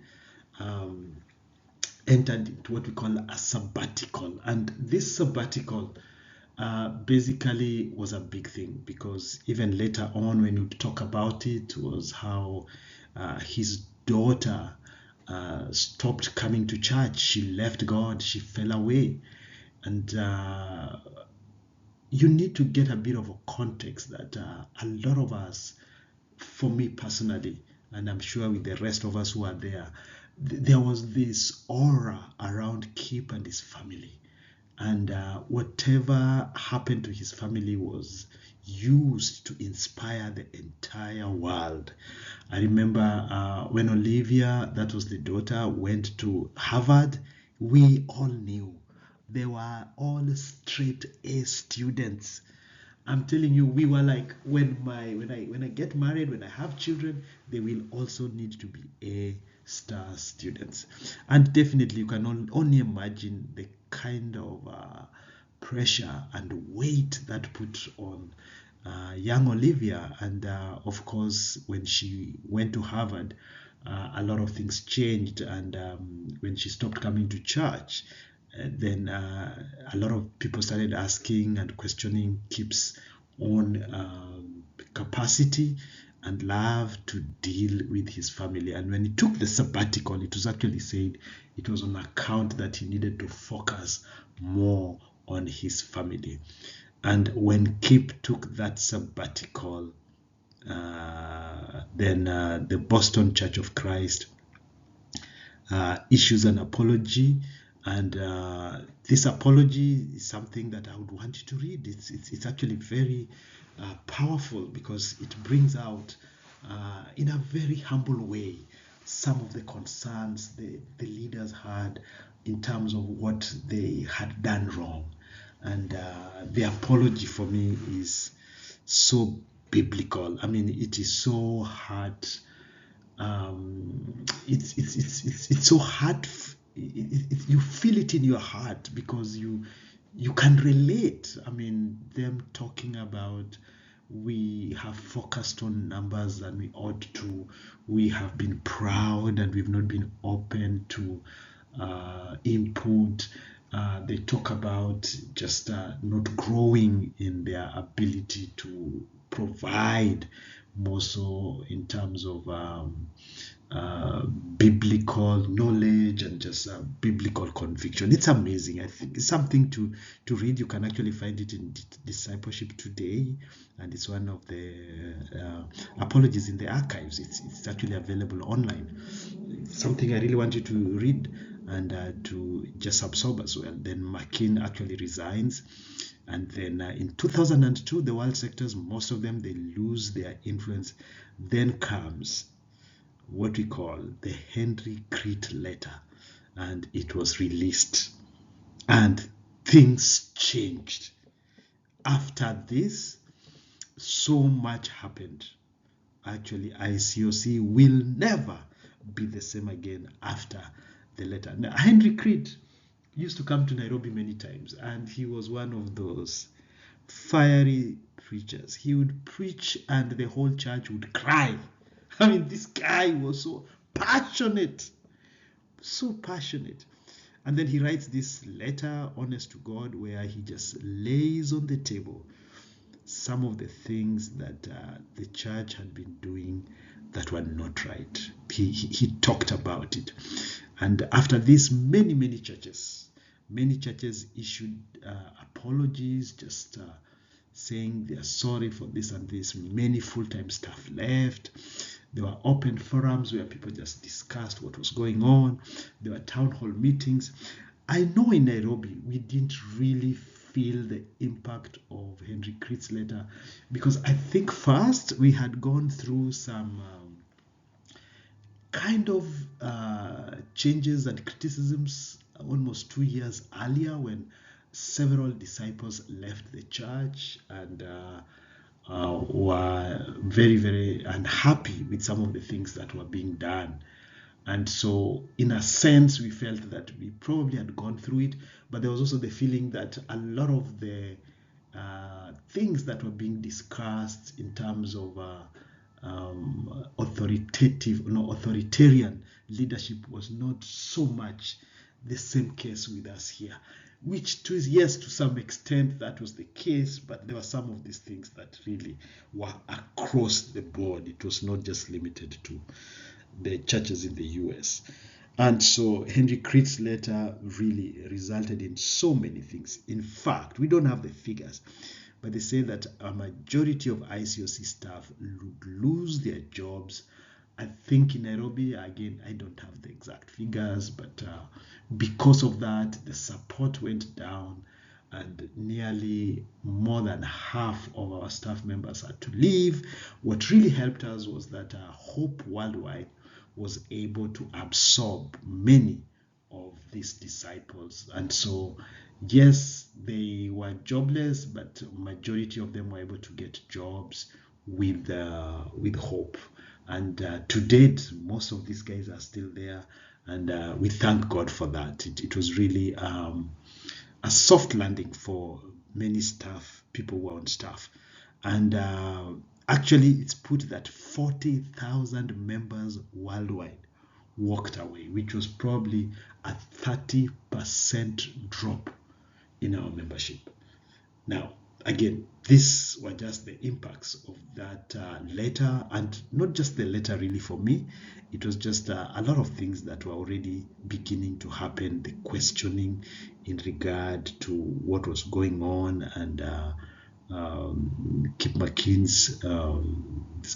entered into what we call a sabbatical. And this sabbatical basically was a big thing, because even later on, when we talk about it, was how his daughter stopped coming to church. She left God. She fell away. And you need to get a bit of a context that a lot of us, for me personally, and I'm sure with the rest of us who are there, there was this aura around Kip and his family. And whatever happened to his family was used to inspire the entire world. I remember when Olivia, that was the daughter, went to Harvard, we all knew they were all straight A students. I'm telling you, we were like, when I get married, when I have children, they will also need to be A-star students. And definitely, you can only imagine the kind of pressure and weight that put on young Olivia. And of course, when she went to Harvard, a lot of things changed. And when she stopped coming to church, then a lot of people started asking and questioning Kip's own capacity and love to deal with his family. And when he took the sabbatical, it was actually said it was on account that he needed to focus more on his family. And when Kip took that sabbatical, then the Boston Church of Christ issues an apology. And this apology is something that I would want you to read. It's actually very powerful, because it brings out in a very humble way some of the concerns the leaders had in terms of what they had done wrong. And the apology for me is so biblical. I mean, it is so hard. It's so hard. You feel it in your heart, because you can relate. I mean, them talking about, we have focused on numbers than we ought to. We have been proud and we've not been open to input. They talk about just not growing in their ability to provide, more so in terms of biblical knowledge and just biblical conviction. It's amazing. I think it's something to read. You can actually find it in Discipleship Today, and it's one of the apologies in the archives. It's actually available online. It's something I really want you to read and to just absorb as well. Then McKean actually resigns. And then in 2002, the world sectors, most of them, they lose their influence. Then comes what we call the Henry Crete letter. and it was released. And things changed. After this, so much happened. Actually, ICOC will never be the same again after the letter. Now, Henry Creed used to come to Nairobi many times, and he was one of those fiery preachers. He would preach and the whole church would cry. I mean, this guy was so passionate, so passionate. And then he writes this letter, Honest to God, where he just lays on the table some of the things that the church had been doing that were not right. He talked about it. And after this, many churches issued apologies, just saying they are sorry for this and this. Many full-time staff left. There were open forums where people just discussed what was going on. There were town hall meetings. I know in Nairobi, we didn't really feel the impact of Henry Creed's letter because I think first we had gone through some kind of changes and criticisms almost 2 years earlier when several disciples left the church and were very unhappy with some of the things that were being done. And so in a sense, we felt that we probably had gone through it, but there was also the feeling that a lot of the things that were being discussed in terms of authoritarian leadership was not so much the same case with us here, which yes, to some extent that was the case, but there were some of these things that really were across the board. It was not just limited to the churches in the US. And so Henry Creed's letter really resulted in so many things. In fact, we don't have the figures, but they say that a majority of ICOC staff would lose their jobs. I think in Nairobi, again, I don't have the exact figures, but because of that, the support went down and nearly more than half of our staff members had to leave. What really helped us was that Hope Worldwide was able to absorb many of these disciples. And so, yes, they were jobless, but majority of them were able to get jobs with Hope. And to date, most of these guys are still there. And we thank God for that. It was really a soft landing for many staff, people who were on staff. And actually, it's put that 40,000 members worldwide walked away, which was probably a 30% drop in our membership. Now, again, these were just the impacts of that letter, and not just the letter really for me. It was just a lot of things that were already beginning to happen, the questioning in regard to what was going on, and Kip McKean's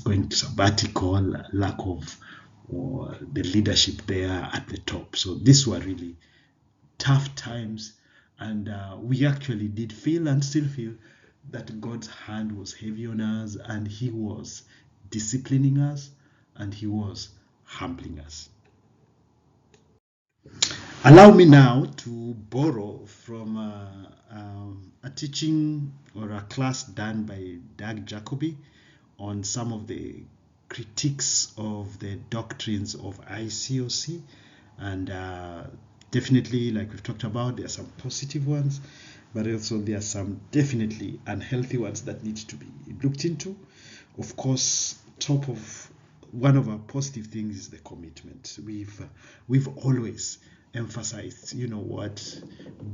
going to sabbatical, lack of the leadership there at the top. So these were really tough times, and we actually did feel and still feel that God's hand was heavy on us, and he was disciplining us, and he was humbling us. Allow me now to borrow from a teaching or a class done by Doug Jacoby on some of the critiques of the doctrines of ICOC. And definitely, like we've talked about, there are some positive ones, but also there are some definitely unhealthy ones that need to be looked into. Of course, one of our positive things is the commitment. We've always emphasized,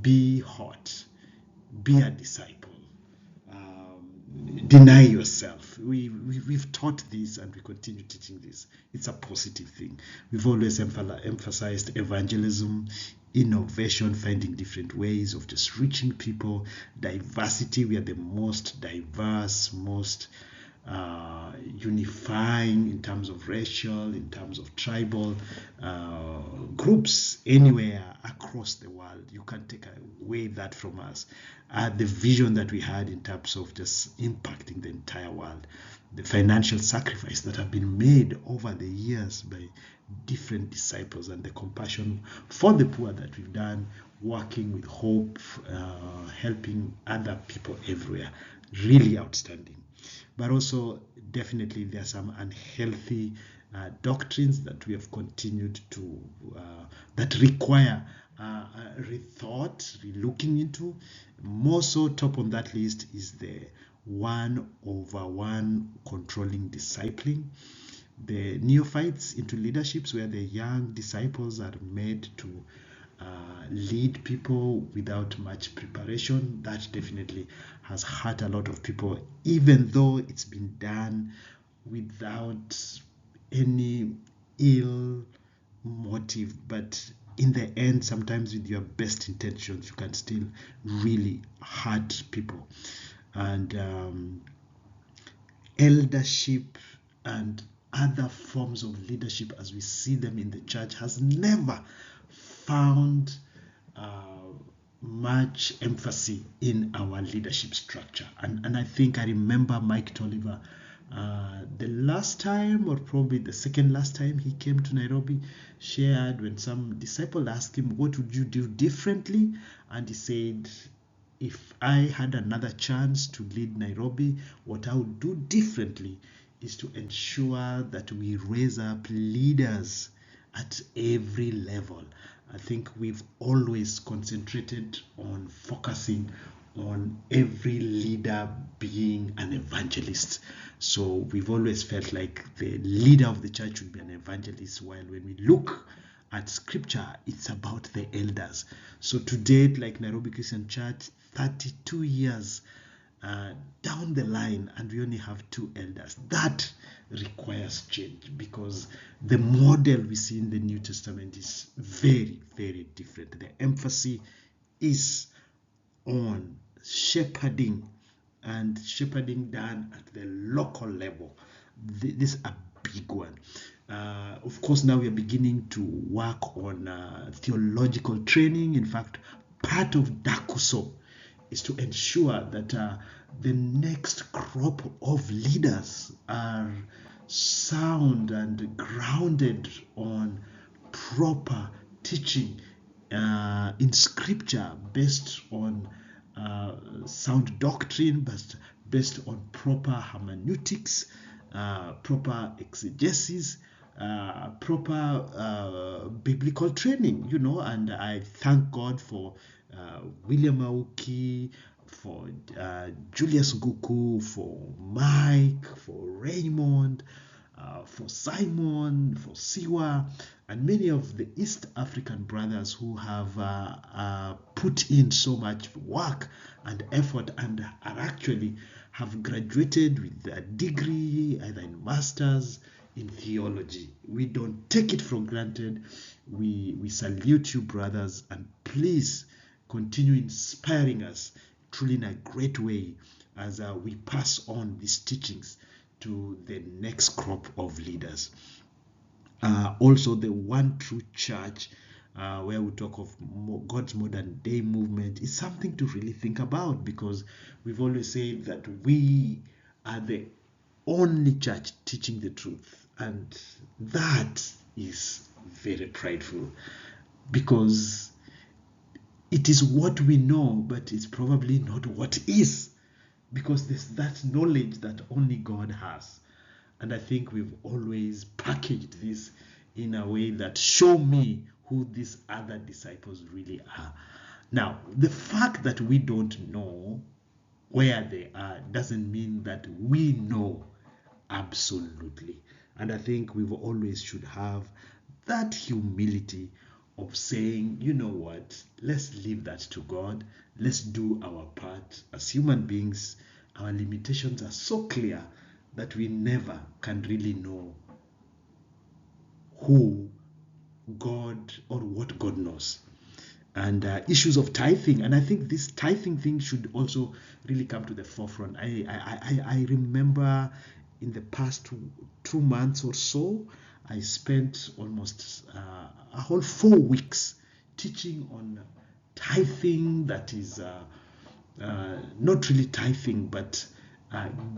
be hot, be a disciple, deny yourself. We've taught this and we continue teaching this. It's a positive thing. We've always emphasized evangelism, innovation, finding different ways of just reaching people, diversity. We are the most diverse, most unifying in terms of racial, in terms of tribal groups anywhere across the world. You can't take away that from us. The vision that we had in terms of just impacting the entire world, the financial sacrifice that have been made over the years by different disciples, and the compassion for the poor that we've done, working with hope, helping other people everywhere. Really outstanding. But also, definitely, there are some unhealthy doctrines that we have continued to, that require rethought, relooking into. More so, top on that list is the 1-over-1 controlling discipling. The neophytes into leaderships, where the young disciples are made to lead people without much preparation. That definitely has hurt a lot of people, even though it's been done without any ill motive. But in the end, sometimes with your best intentions, you can still really hurt people. And eldership and other forms of leadership as we see them in the church has never found much emphasis in our leadership structure. And I think I remember Mike Tolliver, the last time, or probably the second last time he came to Nairobi, shared when some disciple asked him, what would you do differently? And he said, if I had another chance to lead Nairobi, what I would do differently is to ensure that we raise up leaders at every level. I think we've always concentrated on focusing on every leader being an evangelist. So we've always felt like the leader of the church should be an evangelist, while when we look at scripture, it's about the elders. So to date, like Nairobi Christian Church, 32 years down the line, and we only have 2 elders. That requires change, because the model we see in the New Testament is very, very different. The emphasis is on shepherding, and shepherding done at the local level. This is a big one. Of course, now we are beginning to work on theological training. In fact, part of DACUSO is to ensure that the next crop of leaders are sound and grounded on proper teaching in scripture, based on sound doctrine, but based on proper hermeneutics, proper exegesis, proper biblical training, and I thank God for William Auki, for Julius Nguku, for Mike, for Raymond, for Simon, for Siwa, and many of the East African brothers who have put in so much work and effort, and are actually have graduated with a degree, either in masters in theology. We don't take it for granted. We salute you, brothers, and please continue inspiring us truly in a great way as we pass on these teachings to the next crop of leaders. Also, the One True Church, where we talk of God's modern day movement, is something to really think about, because we've always said that we are the only church teaching the truth, and that is very prideful, because it is what we know, but it's probably not what is, because there's that knowledge that only God has. And I think we've always packaged this in a way that show me who these other disciples really are. Now, the fact that we don't know where they are doesn't mean that we know absolutely. And I think we always should have that humility of saying, you know what, let's leave that to God. Let's do our part. As human beings, our limitations are so clear that we never can really know who God or what God knows. and issues of tithing. And I think this tithing thing should also really come to the forefront. I remember in the past 2 months or so, I spent almost a whole 4 weeks teaching on tithing, that is not really tithing, but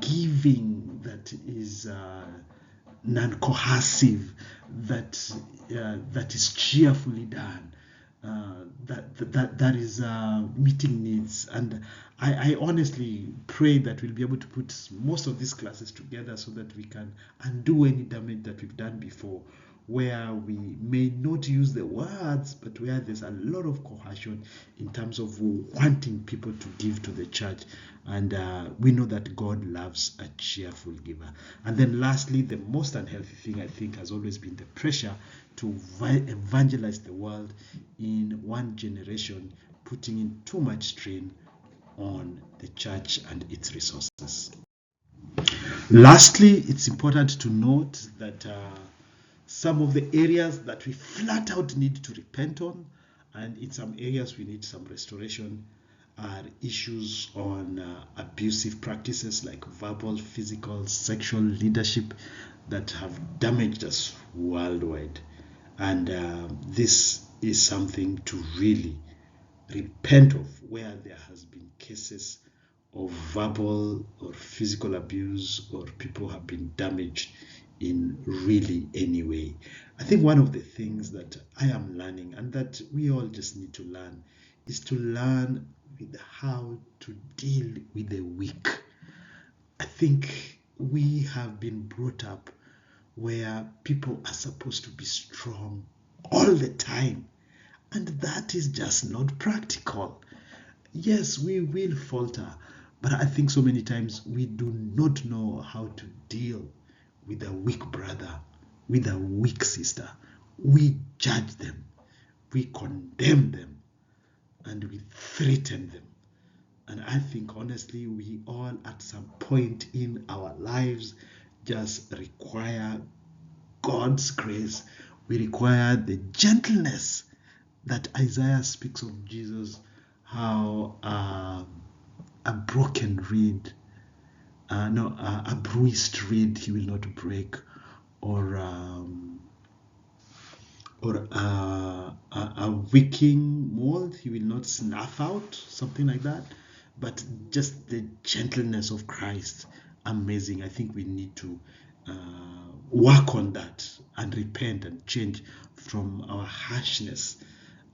giving that is non-coercive, that is cheerfully done, that is meeting needs. And I honestly pray that we'll be able to put most of these classes together so that we can undo any damage that we've done before, where we may not use the words, but where there's a lot of coercion in terms of wanting people to give to the church. And we know that God loves a cheerful giver. And then lastly, the most unhealthy thing, I think, has always been the pressure to evangelize the world in one generation, putting in too much strain on the church and its resources. Lastly, it's important to note that some of the areas that we flat out need to repent on, and in some areas we need some restoration, are issues on abusive practices like verbal, physical, sexual leadership that have damaged us worldwide. And this is something to really repent of, where there has been cases of verbal or physical abuse, or people have been damaged in really any way. I think one of the things that I am learning, and that we all just need to learn, is to learn with how to deal with the weak. I think we have been brought up where people are supposed to be strong all the time, and that is just not practical. Yes, we will falter, but I think so many times we do not know how to deal with a weak brother, with a weak sister. We judge them, we condemn them, and we threaten them. And I think honestly, we all at some point in our lives just require God's grace. We require the gentleness that Isaiah speaks of Jesus, how a broken reed, a bruised reed he will not break, or a wicking mold he will not snuff out, something like that. But just the gentleness of Christ, amazing. I think we need to work on that and repent and change from our harshness.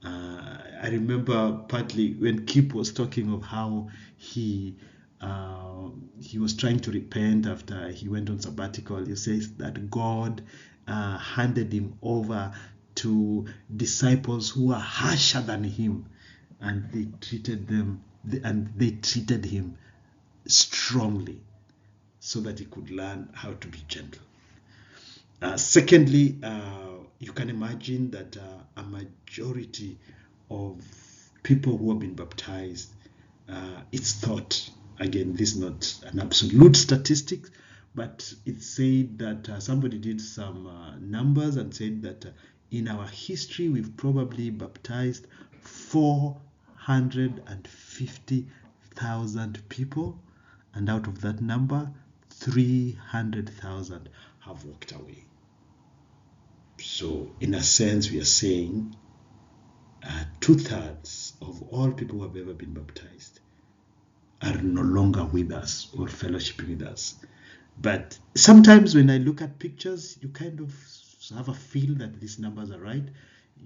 I remember partly when Kip was talking of how he was trying to repent after he went on sabbatical. He says that God handed him over to disciples who are harsher than him, and they treated him strongly so that he could learn how to be gentle. Secondly, you can imagine that a majority of people who have been baptized, it's thought, again, this is not an absolute statistic, but it's said that somebody did some numbers and said that in our history we've probably baptized 450,000 people, and out of that number 300,000 have walked away. So in a sense, we are saying 2/3 of all people who have ever been baptized are no longer with us or fellowshipping with us. But sometimes when I look at pictures, you kind of have a feel that these numbers are right.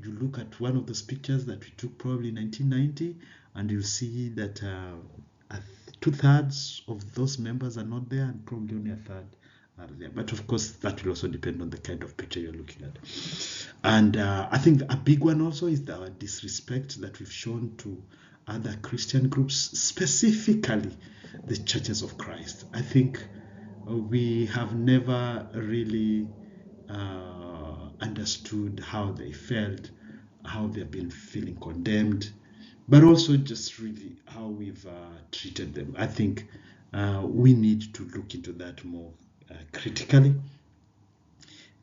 You look at one of those pictures that we took probably in 1990, and you'll see that 2/3 of those members are not there, and probably only 1/3 are there. But of course, that will also depend on the kind of picture you're looking at. And I think a big one also is our disrespect that we've shown to other Christian groups, specifically the churches of Christ. I think we have never really understood how they felt, how they've been feeling condemned, but also just really how we've treated them. I think we need to look into that more critically.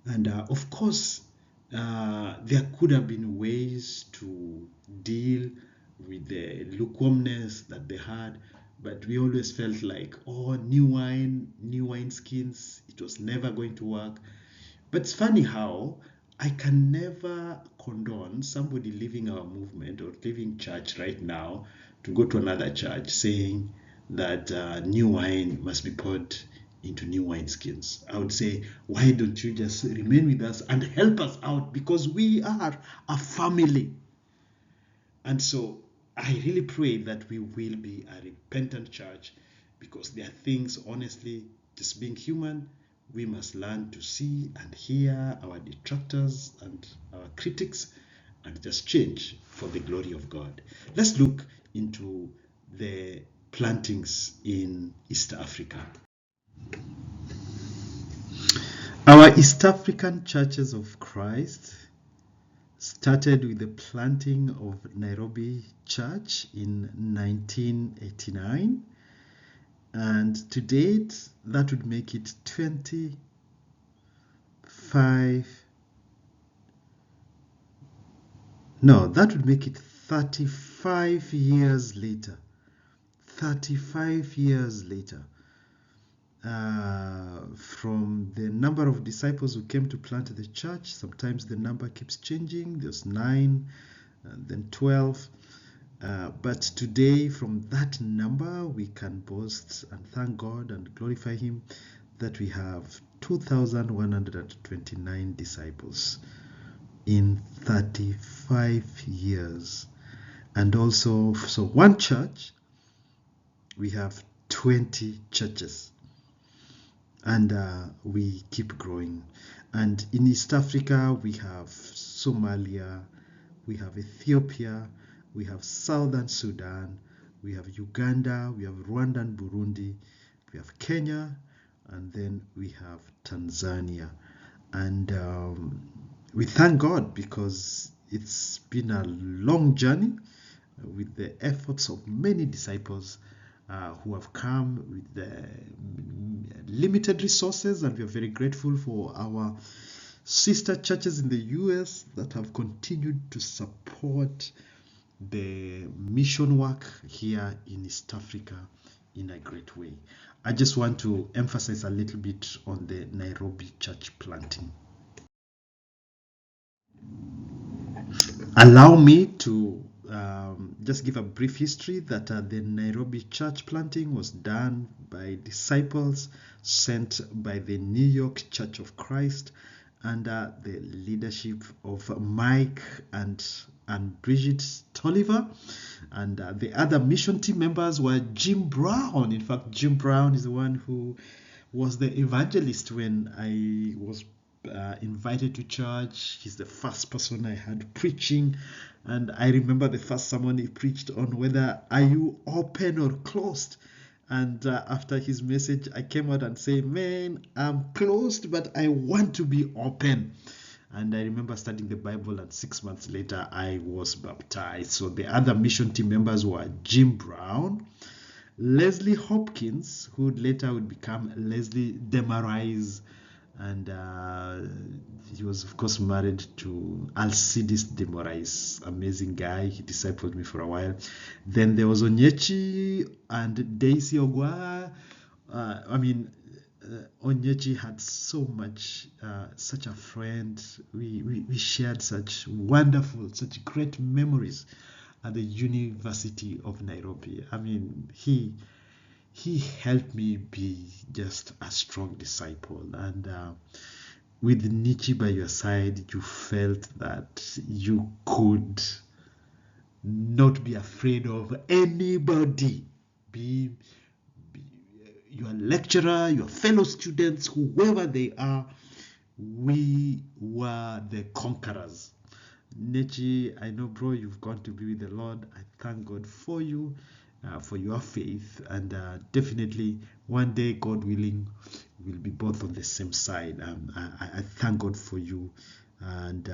And of course, there could have been ways to deal with the lukewarmness that they had, but we always felt like, oh, new wine skins, it was never going to work. But it's funny how I can never condone somebody leaving our movement or leaving church right now to go to another church saying that new wine must be poured into new wineskins. I would say, why don't you just remain with us and help us out, because we are a family. And so I really pray that we will be a repentant church, because there are things, honestly, just being human, we must learn to see and hear our detractors and our critics and just change for the glory of God. Let's look into the plantings in East Africa. Our East African Churches of Christ started with the planting of Nairobi Church in 1989, and to date that would make it 35 years later. 35 years later, from the number of disciples who came to plant the church. Sometimes the number keeps changing. There's 9 and then 12. But today, from that number, we can boast and thank God and glorify Him that we have 2,129 disciples in 35 years. And also, so one church, we have 20 churches. And we keep growing. And in East Africa, we have Somalia, we have Ethiopia, we have Southern Sudan, we have Uganda, we have Rwanda and Burundi, we have Kenya, and then we have Tanzania. And we thank God, because it's been a long journey with the efforts of many disciples who have come with limited resources, and we are very grateful for our sister churches in the US that have continued to support the mission work here in East Africa in a great way. I just want to emphasize a little bit on the Nairobi church planting. Allow me to just give a brief history that the Nairobi church planting was done by disciples sent by the New York Church of Christ under the leadership of Mike and Bridget Tolliver, and the other mission team members were Jim Brown. In fact, Jim Brown is the one who was the evangelist when I was invited to church. He's the first person I had preaching, and I remember the first sermon he preached on whether are you open or closed. And after his message, I came out and said, man, I'm closed, but I want to be open. And I remember studying the Bible, and 6 months later, I was baptized. So the other mission team members were Jim Brown, Leslie Hopkins, who later would become Leslie Demarais, and he was, of course, married to Alcides Demarais, amazing guy. He discipled me for a while. Then there was Onyechi and Daisy Ogwa. Onyechi had so much, such a friend. We shared such wonderful, such great memories at the University of Nairobi. I mean, he helped me be just a strong disciple. And with Nietzsche by your side, you felt that you could not be afraid of anybody, be your lecturer, your fellow students, whoever they are. We were the conquerors. Nietzsche, I know, bro, you've gone to be with the Lord. I thank God for you, for your faith, and definitely one day, God willing, we'll be both on the same side. I thank God for you. And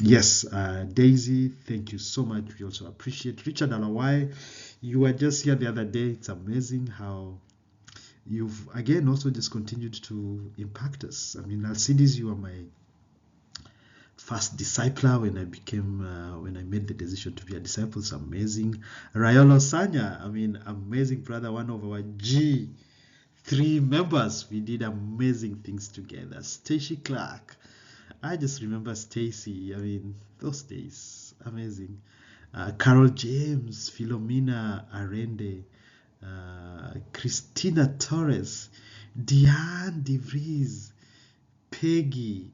yes, Daisy, thank you so much. We also appreciate Richard Alawai. You were just here the other day. It's amazing how you've again also just continued to impact us. I mean, Alcides, you are my first discipler when I made the decision to be a disciple. It's amazing. Rayolo Sanya, I mean, amazing brother, one of our G3 members. We did amazing things together. Stacy Clark, I just remember Stacy. I mean, those days, amazing. Carol James, Philomena Arende, Christina Torres, Diane DeVries, Peggy,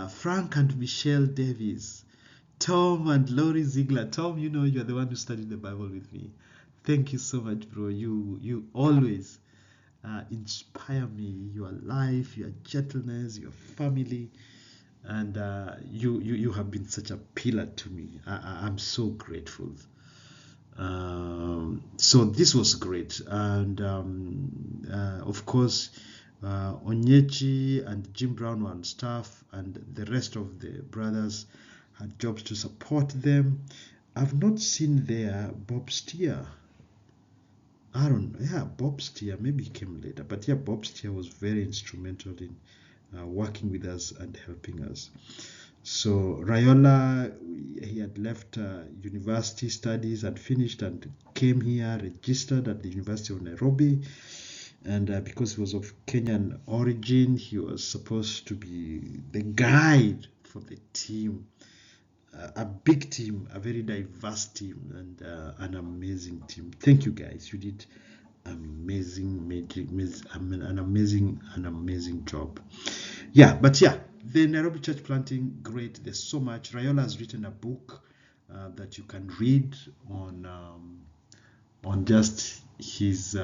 Frank and Michelle Davis, Tom and Laurie Ziegler. Tom, you know you're the one who studied the Bible with me. Thank you so much, bro. You always inspire me. Your life, your gentleness, your family, and you have been such a pillar to me. I'm so grateful. So this was great, and of course Onyechi and Jim Brown were on staff, and the rest of the brothers had jobs to support them. I've not seen there Bob Steer. I don't know. Yeah, Bob Steer, maybe he came later, but yeah, Bob Steer was very instrumental in working with us and helping us. So Rayola, he had left university studies and finished and came here, registered at the University of Nairobi. And because he was of Kenyan origin, he was supposed to be the guide for the team. A big team, a very diverse team, and an amazing team. Thank you guys. You did amazing job. Yeah, but yeah, the Nairobi church planting, great. There's so much. Rayola has written a book that you can read on just his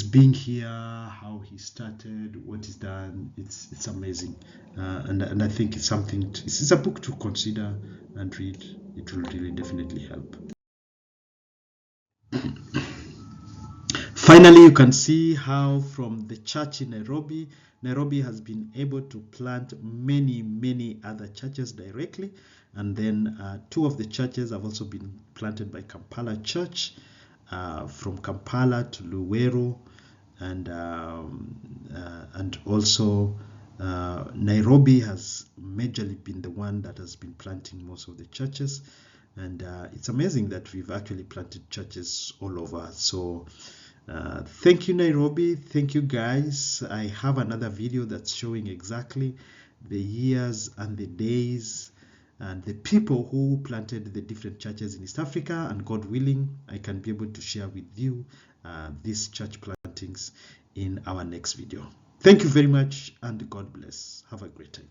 being here, how he started, what he's done. It's amazing, and I think it's something. It's a book to consider and read. It will really definitely help. Finally, you can see how from the church in Nairobi has been able to plant many other churches directly, and then 2 of the churches have also been planted by Kampala Church, from Kampala to Luweero, and also Nairobi has majorly been the one that has been planting most of the churches, and it's amazing that we've actually planted churches all over. So thank you, Nairobi. Thank you, guys. I have another video that's showing exactly the years and the days and the people who planted the different churches in East Africa, and God willing, I can be able to share with you these church plantings in our next video. Thank you very much, and God bless. Have a great time.